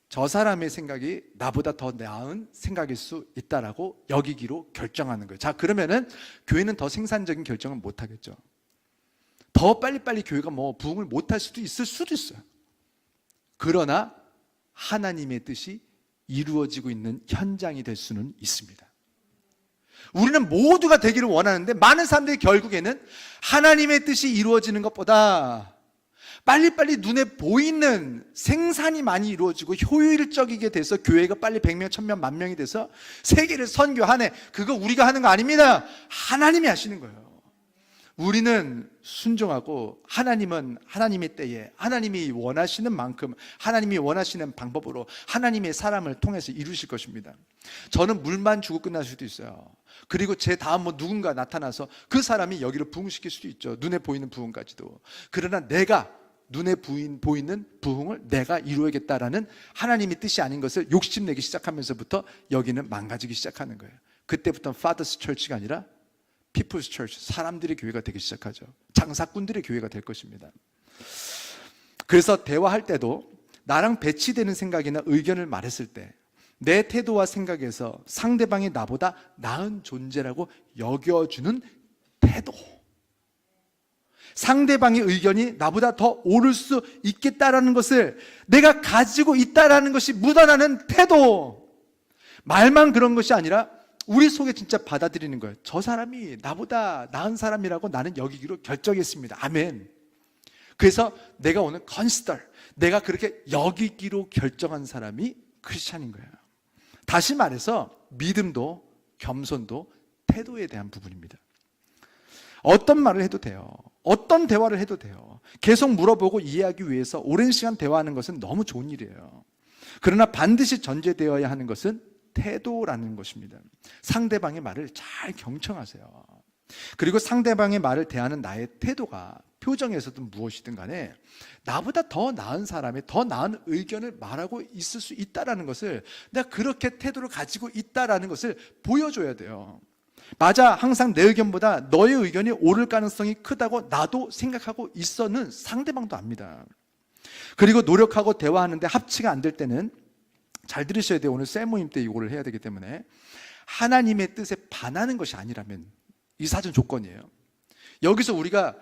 저 사람의 생각이 나보다 더 나은 생각일 수 있다라고 여기기로 결정하는 거예요. 자, 그러면은 교회는 더 생산적인 결정을 못 하겠죠. 더 빨리빨리 교회가 부흥을 못 할 수도 있어요. 그러나 하나님의 뜻이 이루어지고 있는 현장이 될 수는 있습니다. 우리는 모두가 되기를 원하는데 많은 사람들이 결국에는 하나님의 뜻이 이루어지는 것보다 빨리빨리 눈에 보이는 생산이 많이 이루어지고 효율적이게 돼서 교회가 빨리 100명, 1000명, 10,000명이 돼서 세계를 선교하네. 그거 우리가 하는 거 아닙니다. 하나님이 하시는 거예요. 우리는 순종하고 하나님은 하나님의 때에 하나님이 원하시는 만큼 하나님이 원하시는 방법으로 하나님의 사람을 통해서 이루실 것입니다. 저는 물만 주고 끝날 수도 있어요. 그리고 제 다음 누군가 나타나서 그 사람이 여기를 부흥시킬 수도 있죠. 눈에 보이는 부흥까지도. 그러나 내가 눈에 보이는 부흥을 내가 이루어야겠다라는 하나님의 뜻이 아닌 것을 욕심내기 시작하면서부터 여기는 망가지기 시작하는 거예요. 그때부터는 Father's Church가 아니라 People's Church, 사람들의 교회가 되기 시작하죠. 장사꾼들의 교회가 될 것입니다. 그래서 대화할 때도 나랑 배치되는 생각이나 의견을 말했을 때 내 태도와 생각에서 상대방이 나보다 나은 존재라고 여겨주는 태도, 상대방의 의견이 나보다 더 옳을 수 있겠다라는 것을 내가 가지고 있다라는 것이 묻어나는 태도, 말만 그런 것이 아니라 우리 속에 진짜 받아들이는 거예요. 저 사람이 나보다 나은 사람이라고 나는 여기기로 결정했습니다. 아멘. 그래서 내가 오늘 consider, 내가 그렇게 여기기로 결정한 사람이 크리스찬인 거예요. 다시 말해서 믿음도 겸손도 태도에 대한 부분입니다. 어떤 말을 해도 돼요. 어떤 대화를 해도 돼요. 계속 물어보고 이해하기 위해서 오랜 시간 대화하는 것은 너무 좋은 일이에요. 그러나 반드시 전제되어야 하는 것은 태도라는 것입니다. 상대방의 말을 잘 경청하세요. 그리고 상대방의 말을 대하는 나의 태도가 표정에서든 무엇이든 간에 나보다 더 나은 사람의 더 나은 의견을 말하고 있을 수 있다는 것을, 내가 그렇게 태도를 가지고 있다는 것을 보여줘야 돼요. 맞아, 항상 내 의견보다 너의 의견이 옳을 가능성이 크다고 나도 생각하고 있어는 상대방도 압니다. 그리고 노력하고 대화하는데 합치가 안 될 때는 잘 들으셔야 돼요. 오늘 셀 모임 때 이거를 해야 되기 때문에 하나님의 뜻에 반하는 것이 아니라면, 이 사전 조건이에요. 여기서 우리가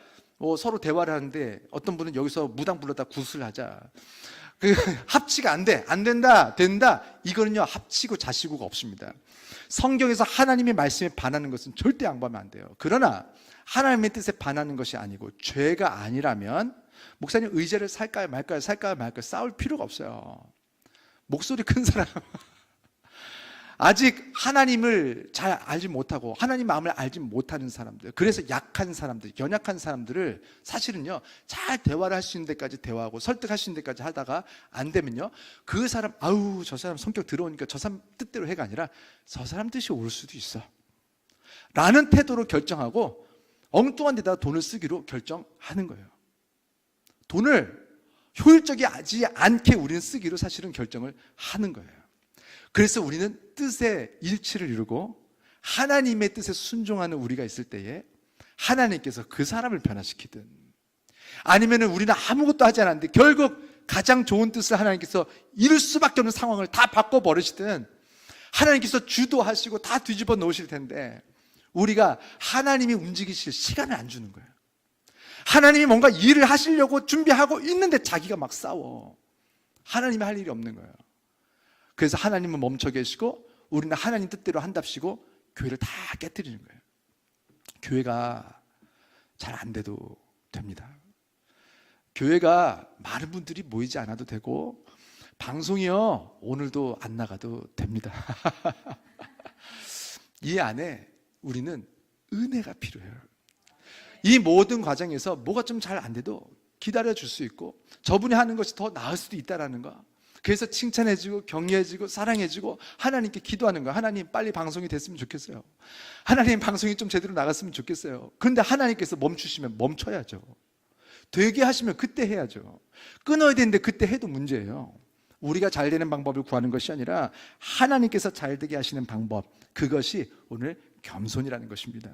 서로 대화를 하는데 어떤 분은 여기서 무당 불러다 굿을 하자, 합치가 안 돼, 안 된다, 된다, 이거는요 합치고 자시고가 없습니다. 성경에서 하나님의 말씀에 반하는 것은 절대 양보하면 안 돼요. 그러나 하나님의 뜻에 반하는 것이 아니고 죄가 아니라면 목사님 의제를 살까요 말까요, 살까요 말까요, 싸울 필요가 없어요. 목소리 큰 사람 아직 하나님을 잘 알지 못하고 하나님 마음을 알지 못하는 사람들, 그래서 약한 사람들, 연약한 사람들을 사실은요 잘 대화를 할 수 있는 데까지 대화하고 설득할 수 있는 데까지 하다가 안 되면요 그 사람, 아우 저 사람 성격 들어오니까 저 사람 뜻대로 해가 아니라 저 사람 뜻이 올 수도 있어 라는 태도로 결정하고 엉뚱한 데다가 돈을 쓰기로 결정하는 거예요. 돈을 효율적이지 않게 우리는 쓰기로 사실은 결정을 하는 거예요. 그래서 우리는 뜻의 일치를 이루고 하나님의 뜻에 순종하는 우리가 있을 때에 하나님께서 그 사람을 변화시키든, 아니면 우리는 아무것도 하지 않았는데 결국 가장 좋은 뜻을 하나님께서 이룰 수밖에 없는 상황을 다 바꿔버리시든 하나님께서 주도하시고 다 뒤집어 놓으실 텐데 우리가 하나님이 움직이실 시간을 안 주는 거예요. 하나님이 뭔가 일을 하시려고 준비하고 있는데 자기가 막 싸워. 하나님이 할 일이 없는 거예요. 그래서 하나님은 멈춰 계시고 우리는 하나님 뜻대로 한답시고 교회를 다 깨뜨리는 거예요. 교회가 잘 안 돼도 됩니다. 교회가 많은 분들이 모이지 않아도 되고 방송이요 오늘도 안 나가도 됩니다. 이 안에 우리는 은혜가 필요해요. 이 모든 과정에서 뭐가 좀 잘 안 돼도 기다려줄 수 있고 저분이 하는 것이 더 나을 수도 있다는 거, 그래서 칭찬해주고 격려해주고 사랑해주고 하나님께 기도하는 거예요. 하나님 빨리 방송이 됐으면 좋겠어요. 하나님 방송이 좀 제대로 나갔으면 좋겠어요. 그런데 하나님께서 멈추시면 멈춰야죠. 되게 하시면 그때 해야죠. 끊어야 되는데 그때 해도 문제예요. 우리가 잘 되는 방법을 구하는 것이 아니라 하나님께서 잘 되게 하시는 방법, 그것이 오늘 겸손이라는 것입니다.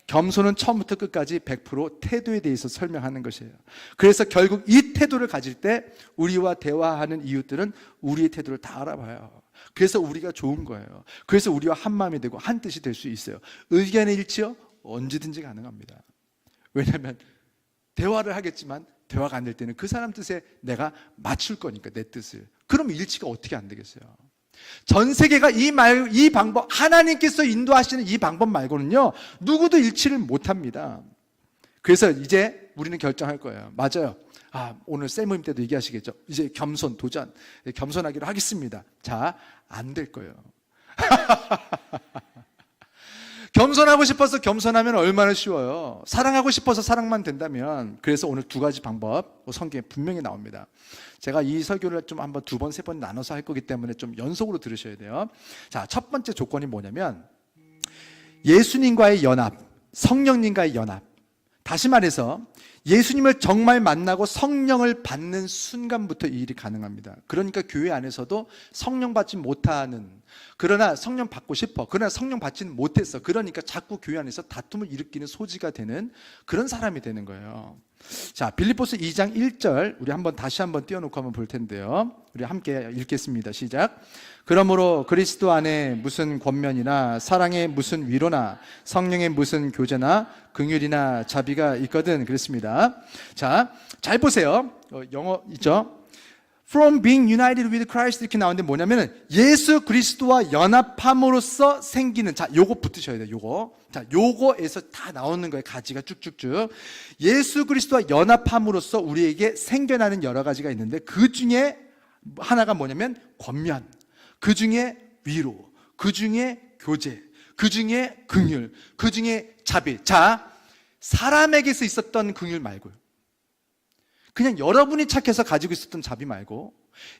겸손은 처음부터 끝까지 100% 태도에 대해서 설명하는 것이에요. 그래서 결국 이 태도를 가질 때 우리와 대화하는 이웃들은 우리의 태도를 다 알아봐요. 그래서 우리가 좋은 거예요. 그래서 우리와 한 마음이 되고 한 뜻이 될 수 있어요. 의견의 일치요? 언제든지 가능합니다. 왜냐하면 대화를 하겠지만 대화가 안 될 때는 그 사람 뜻에 내가 맞출 거니까, 내 뜻을. 그럼 일치가 어떻게 안 되겠어요? 전 세계가 이 방법, 하나님께서 인도하시는 이 방법 말고는요, 누구도 일치를 못 합니다. 그래서 이제 우리는 결정할 거예요. 맞아요. 오늘 셀 모임 때도 얘기하시겠죠. 이제 겸손, 도전, 겸손하기로 하겠습니다. 자, 안 될 거예요. 겸손하고 싶어서 겸손하면 얼마나 쉬워요. 사랑하고 싶어서 사랑만 된다면. 그래서 오늘 두 가지 방법 성경에 분명히 나옵니다. 제가 이 설교를 좀 한번 두 번, 세 번 나눠서 할 거기 때문에 좀 연속으로 들으셔야 돼요. 자, 첫 번째 조건이 뭐냐면 예수님과의 연합, 성령님과의 연합. 다시 말해서 예수님을 정말 만나고 성령을 받는 순간부터 이 일이 가능합니다. 그러니까 교회 안에서도 성령 받지 못하는, 그러나 성령 받고 싶어, 그러나 성령 받지는 못했어, 그러니까 자꾸 교회 안에서 다툼을 일으키는 소지가 되는 그런 사람이 되는 거예요. 자, 빌립보서 2장 1절 우리 다시 한번 띄워놓고 한번 볼 텐데요. 우리 함께 읽겠습니다. 시작. 그러므로 그리스도 안에 무슨 권면이나 사랑의 무슨 위로나 성령의 무슨 교제나 긍휼이나 자비가 있거든 그랬습니다. 자, 잘 보세요. 영어 있죠? From being united with Christ 이렇게 나오는데 뭐냐면은 예수 그리스도와 연합함으로써 생기는, 자, 요거 붙으셔야 돼요. 요거. 자, 요거에서 다 나오는 거예요. 가지가 쭉쭉쭉. 예수 그리스도와 연합함으로써 우리에게 생겨나는 여러 가지가 있는데 그 중에 하나가 뭐냐면 권면, 그 중에 위로, 그 중에 교제, 그 중에 긍휼, 그 중에 자비. 자, 사람에게서 있었던 긍휼 말고요, 그냥 여러분이 착해서 가지고 있었던 자비 말고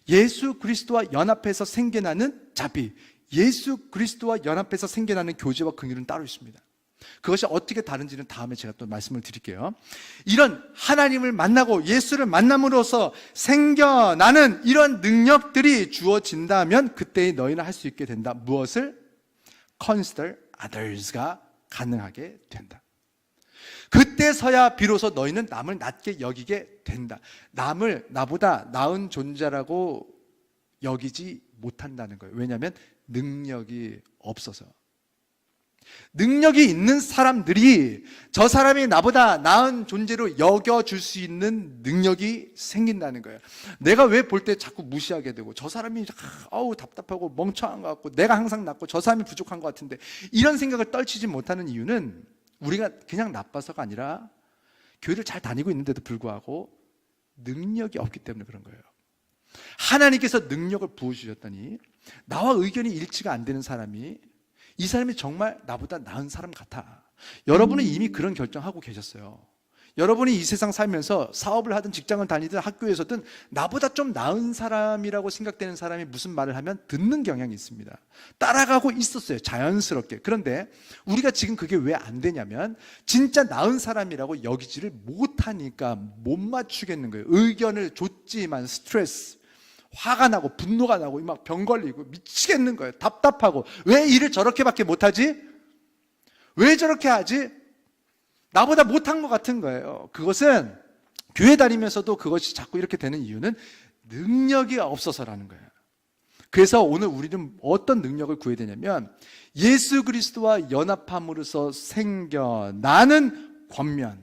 예수 그리스도와 연합해서 생겨나는 자비, 예수 그리스도와 연합해서 생겨나는 교제와 긍휼은 따로 있습니다. 그것이 어떻게 다른지는 다음에 제가 또 말씀을 드릴게요. 이런 하나님을 만나고 예수를 만남으로써 생겨나는 이런 능력들이 주어진다면 그때 너희는 할 수 있게 된다. 무엇을? Consider others가 가능하게 된다. 그때서야 비로소 너희는 남을 낮게 여기게 된다. 남을 나보다 나은 존재라고 여기지 못한다는 거예요. 왜냐하면 능력이 없어서. 능력이 있는 사람들이 저 사람이 나보다 나은 존재로 여겨줄 수 있는 능력이 생긴다는 거예요. 내가 왜 볼 때 자꾸 무시하게 되고 저 사람이 답답하고 멍청한 것 같고 내가 항상 낫고 저 사람이 부족한 것 같은데 이런 생각을 떨치지 못하는 이유는 우리가 그냥 나빠서가 아니라 교회를 잘 다니고 있는데도 불구하고 능력이 없기 때문에 그런 거예요. 하나님께서 능력을 부어주셨더니 나와 의견이 일치가 안 되는 사람이, 이 사람이 정말 나보다 나은 사람 같아. 여러분은 이미 그런 결정하고 계셨어요. 여러분이 이 세상 살면서 사업을 하든 직장을 다니든 학교에서든 나보다 좀 나은 사람이라고 생각되는 사람이 무슨 말을 하면 듣는 경향이 있습니다. 따라가고 있었어요, 자연스럽게. 그런데 우리가 지금 그게 왜 안 되냐면 진짜 나은 사람이라고 여기지를 못하니까 못 맞추겠는 거예요. 의견을 줬지만 스트레스, 화가 나고 분노가 나고 막 병 걸리고 미치겠는 거예요. 답답하고 왜 일을 저렇게밖에 못하지? 왜 저렇게 하지? 나보다 못한 것 같은 거예요. 그것은 교회 다니면서도 그것이 자꾸 이렇게 되는 이유는 능력이 없어서라는 거예요. 그래서 오늘 우리는 어떤 능력을 구해야 되냐면 예수 그리스도와 연합함으로써 생겨나는 권면,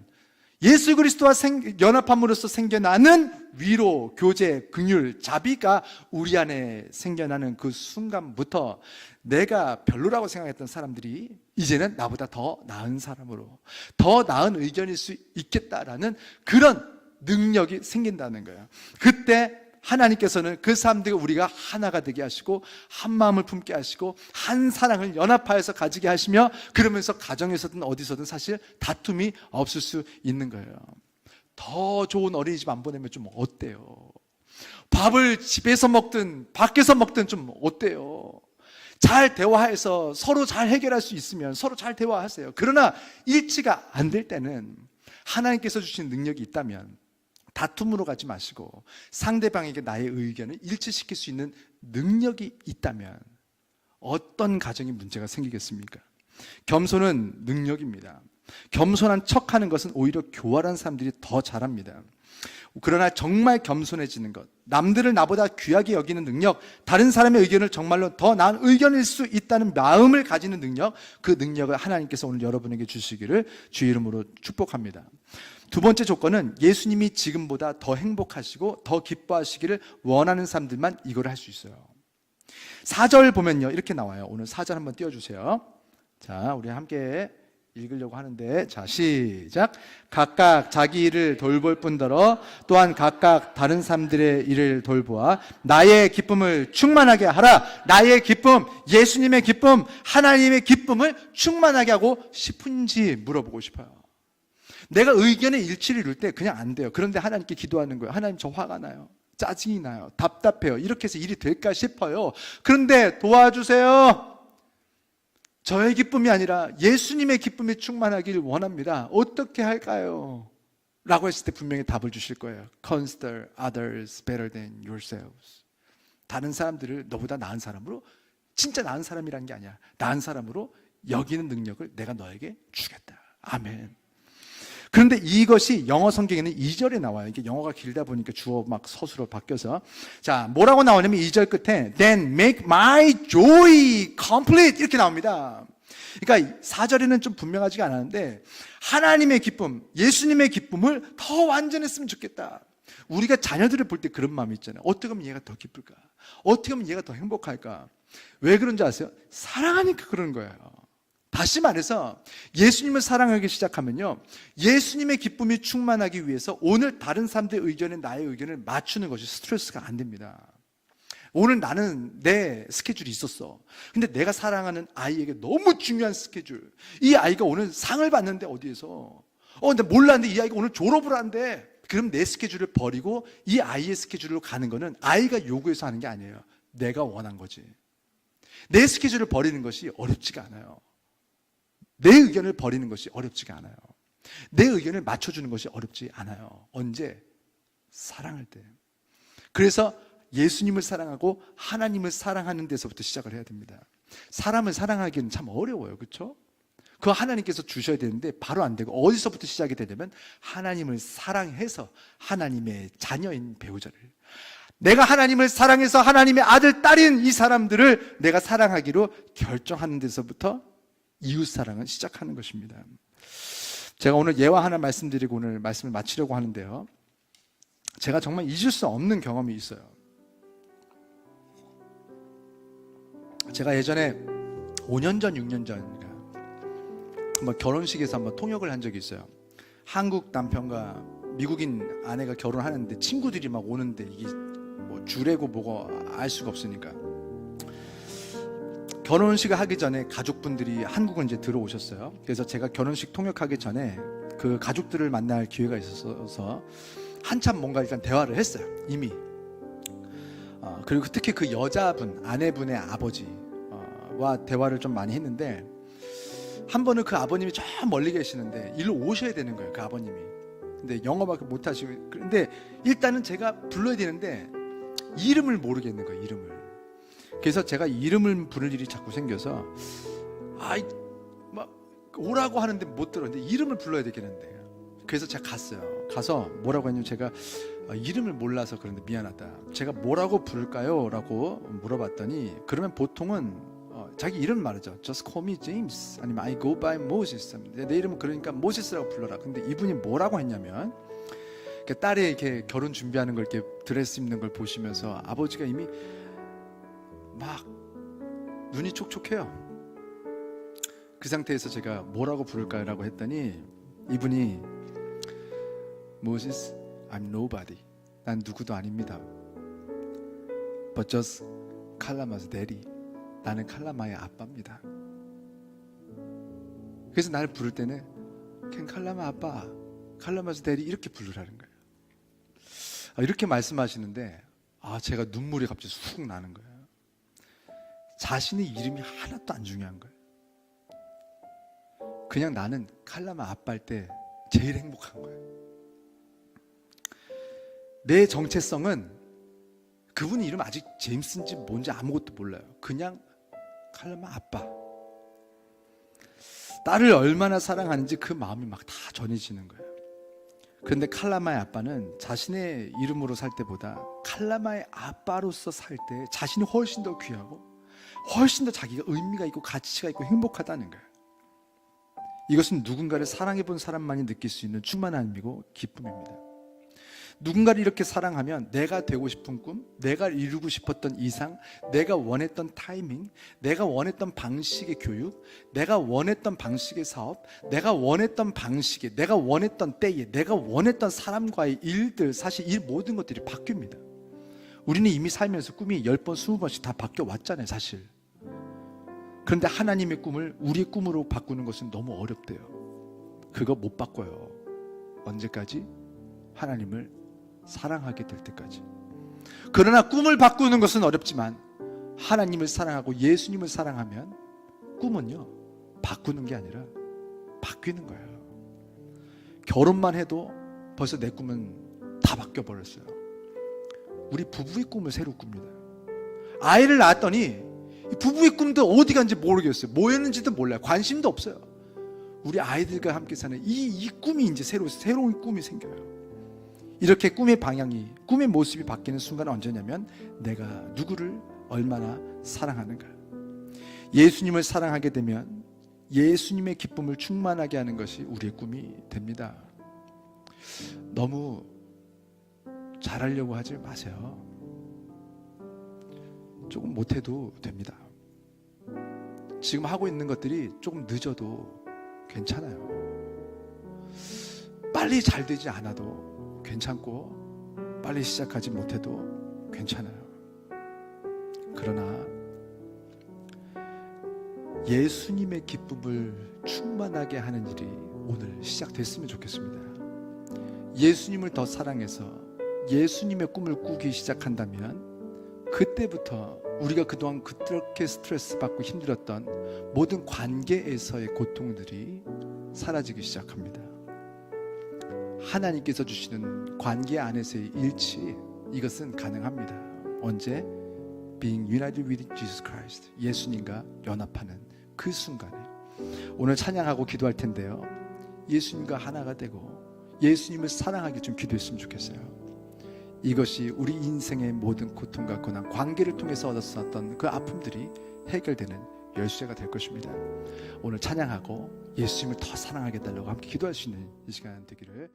예수 그리스도와 연합함으로써 생겨나는 위로, 교제, 긍휼, 자비가 우리 안에 생겨나는 그 순간부터 내가 별로라고 생각했던 사람들이 이제는 나보다 더 나은 사람으로, 더 나은 의견일 수 있겠다라는 그런 능력이 생긴다는 거예요. 그때 하나님께서는 그 사람들과 우리가 하나가 되게 하시고 한 마음을 품게 하시고 한 사랑을 연합하여서 가지게 하시며, 그러면서 가정에서든 어디서든 사실 다툼이 없을 수 있는 거예요. 더 좋은 어린이집 안 보내면 좀 어때요? 밥을 집에서 먹든 밖에서 먹든 좀 어때요? 잘 대화해서 서로 잘 해결할 수 있으면 서로 잘 대화하세요. 그러나 일치가 안 될 때는 하나님께서 주신 능력이 있다면 다툼으로 가지 마시고 상대방에게 나의 의견을 일치시킬 수 있는 능력이 있다면 어떤 가정이 문제가 생기겠습니까? 겸손은 능력입니다. 겸손한 척하는 것은 오히려 교활한 사람들이 더 잘합니다. 그러나 정말 겸손해지는 것, 남들을 나보다 귀하게 여기는 능력, 다른 사람의 의견을 정말로 더 나은 의견일 수 있다는 마음을 가지는 능력, 그 능력을 하나님께서 오늘 여러분에게 주시기를 주의 이름으로 축복합니다. 두 번째 조건은 예수님이 지금보다 더 행복하시고 더 기뻐하시기를 원하는 사람들만 이걸 할 수 있어요. 4절 보면요, 이렇게 나와요. 오늘 4절 한번 띄워주세요. 자, 우리 함께 읽으려고 하는데, 자, 시작. 각각 자기 일을 돌볼 뿐더러 또한 각각 다른 사람들의 일을 돌보아 나의 기쁨을 충만하게 하라. 나의 기쁨, 예수님의 기쁨, 하나님의 기쁨을 충만하게 하고 싶은지 물어보고 싶어요. 내가 의견의 일치를 이룰 때 그냥 안 돼요. 그런데 하나님께 기도하는 거예요. 하나님, 저 화가 나요, 짜증이 나요, 답답해요, 이렇게 해서 일이 될까 싶어요. 그런데 도와주세요. 저의 기쁨이 아니라 예수님의 기쁨이 충만하길 원합니다. 어떻게 할까요? 라고 했을 때 분명히 답을 주실 거예요. Consider others better than yourselves. 다른 사람들을 너보다 나은 사람으로, 진짜 나은 사람이란 게 아니야, 나은 사람으로 여기는 능력을 내가 너에게 주겠다. 아멘. 그런데 이것이 영어 성경에는 2절에 나와요. 이게 영어가 길다 보니까 주어 막 서술로 바뀌어서, 자, 뭐라고 나오냐면 2절 끝에 Then make my joy complete 이렇게 나옵니다. 그러니까 4절에는 좀 분명하지가 않았는데 하나님의 기쁨, 예수님의 기쁨을 더 완전했으면 좋겠다. 우리가 자녀들을 볼 때 그런 마음이 있잖아요. 어떻게 하면 얘가 더 기쁠까? 어떻게 하면 얘가 더 행복할까? 왜 그런지 아세요? 사랑하니까 그런 거예요. 다시 말해서 예수님을 사랑하기 시작하면요, 예수님의 기쁨이 충만하기 위해서 오늘 다른 사람들의 의견에 나의 의견을 맞추는 것이 스트레스가 안 됩니다. 오늘 나는 내 스케줄이 있었어. 근데 내가 사랑하는 아이에게 너무 중요한 스케줄, 이 아이가 오늘 상을 받는데 어디에서 근데 몰랐는데 이 아이가 오늘 졸업을 한대. 그럼 내 스케줄을 버리고 이 아이의 스케줄로 가는 거는 아이가 요구해서 하는 게 아니에요. 내가 원한 거지. 내 스케줄을 버리는 것이 어렵지가 않아요. 내 의견을 버리는 것이 어렵지가 않아요. 내 의견을 맞춰주는 것이 어렵지 않아요. 언제? 사랑할 때. 그래서 예수님을 사랑하고 하나님을 사랑하는 데서부터 시작을 해야 됩니다. 사람을 사랑하기는 참 어려워요. 그렇죠? 그거 하나님께서 주셔야 되는데 바로 안 되고, 어디서부터 시작이 되냐면 하나님을 사랑해서 하나님의 자녀인 배우자를, 내가 하나님을 사랑해서 하나님의 아들, 딸인 이 사람들을 내가 사랑하기로 결정하는 데서부터 이웃사랑은 시작하는 것입니다. 제가 오늘 예화 하나 말씀드리고 오늘 말씀을 마치려고 하는데요, 제가 정말 잊을 수 없는 경험이 있어요. 제가 예전에 5년 전, 6년 전 한번 결혼식에서 한번 통역을 한 적이 있어요. 한국 남편과 미국인 아내가 결혼하는데 친구들이 막 오는데 이게 뭐 주례고 뭐고 알 수가 없으니까 결혼식을 하기 전에 가족분들이 한국은 이제 들어오셨어요. 그래서 제가 결혼식 통역하기 전에 그 가족들을 만날 기회가 있어서 한참 뭔가 일단 대화를 했어요, 이미. 그리고 특히 그 여자분, 아내분의 아버지와 대화를 좀 많이 했는데, 한 번은 그 아버님이 저 멀리 계시는데 일로 오셔야 되는 거예요, 그 아버님이. 근데 영어밖에 못하시고, 그런데 일단은 제가 불러야 되는데 이름을 모르겠는 거예요, 이름을. 그래서 제가 이름을 부를 일이 자꾸 생겨서 막 오라고 하는데 못 들어. 근데 이름을 불러야 되겠는데. 그래서 제가 갔어요. 가서 뭐라고 했냐면 제가 이름을 몰라서 그런데 미안하다, 제가 뭐라고 부를까요? 라고 물어봤더니, 그러면 보통은 자기 이름 말하죠. Just call me James, 아니면 I go by Moses. 내 이름은 그러니까 모세스라고 불러라. 근데 이분이 뭐라고 했냐면, 딸이 이렇게 결혼 준비하는 걸, 이렇게 드레스 입는 걸 보시면서 아버지가 이미 막 눈이 촉촉해요. 그 상태에서 제가 뭐라고 부를까요? 라고 했더니 이분이 Moses, I'm nobody. 난 누구도 아닙니다. But just 칼라마's daddy. 나는 칼라마의 아빠입니다. 그래서 나를 부를 때는 그냥 칼라마 아빠, 칼라마's daddy 이렇게 부르라는 거예요. 이렇게 말씀하시는데 제가 눈물이 갑자기 쑥 나는 거예요. 자신의 이름이 하나도 안 중요한 거예요. 그냥 나는 칼라마 아빠일 때 제일 행복한 거예요. 내 정체성은 그분 이름 아직 제임스인지 뭔지 아무것도 몰라요. 그냥 칼라마 아빠. 딸을 얼마나 사랑하는지 그 마음이 막 다 전해지는 거예요. 그런데 칼라마의 아빠는 자신의 이름으로 살 때보다 칼라마의 아빠로서 살 때 자신이 훨씬 더 귀하고 훨씬 더 자기가 의미가 있고 가치가 있고 행복하다는 거예요. 이것은 누군가를 사랑해 본 사람만이 느낄 수 있는 충만함이고 기쁨입니다. 누군가를 이렇게 사랑하면 내가 되고 싶은 꿈, 내가 이루고 싶었던 이상, 내가 원했던 타이밍, 내가 원했던 방식의 교육, 내가 원했던 방식의 사업, 내가 원했던 방식에, 내가 원했던 때에, 내가 원했던 사람과의 일들, 사실 이 모든 것들이 바뀝니다. 우리는 이미 살면서 꿈이 10번, 20번씩 다 바뀌어 왔잖아요, 사실. 그런데 하나님의 꿈을 우리의 꿈으로 바꾸는 것은 너무 어렵대요. 그거 못 바꿔요. 언제까지? 하나님을 사랑하게 될 때까지. 그러나 꿈을 바꾸는 것은 어렵지만 하나님을 사랑하고 예수님을 사랑하면 꿈은요, 바꾸는 게 아니라 바뀌는 거예요. 결혼만 해도 벌써 내 꿈은 다 바뀌어 버렸어요. 우리 부부의 꿈을 새로 꿉니다. 아이를 낳았더니 부부의 꿈도 어디 간지 모르겠어요. 뭐였는지도 몰라요. 관심도 없어요. 우리 아이들과 함께 사는 이 꿈이 이제 새로운 꿈이 생겨요. 이렇게 꿈의 방향이, 꿈의 모습이 바뀌는 순간은 언제냐면 내가 누구를 얼마나 사랑하는가. 예수님을 사랑하게 되면 예수님의 기쁨을 충만하게 하는 것이 우리의 꿈이 됩니다. 너무 잘하려고 하지 마세요. 조금 못해도 됩니다. 지금 하고 있는 것들이 조금 늦어도 괜찮아요. 빨리 잘 되지 않아도 괜찮고 빨리 시작하지 못해도 괜찮아요. 그러나 예수님의 기쁨을 충만하게 하는 일이 오늘 시작됐으면 좋겠습니다. 예수님을 더 사랑해서 예수님의 꿈을 꾸기 시작한다면 그때부터 우리가 그동안 그렇게 스트레스 받고 힘들었던 모든 관계에서의 고통들이 사라지기 시작합니다. 하나님께서 주시는 관계 안에서의 일치, 이것은 가능합니다. 언제? Being united with Jesus Christ, 예수님과 연합하는 그 순간에. 오늘 찬양하고 기도할 텐데요, 예수님과 하나가 되고 예수님을 사랑하게 좀 기도했으면 좋겠어요. 이것이 우리 인생의 모든 고통과 고난, 관계를 통해서 얻었었던 그 아픔들이 해결되는 열쇠가 될 것입니다. 오늘 찬양하고 예수님을 더 사랑하게 해달라고 함께 기도할 수 있는 이 시간 되기를.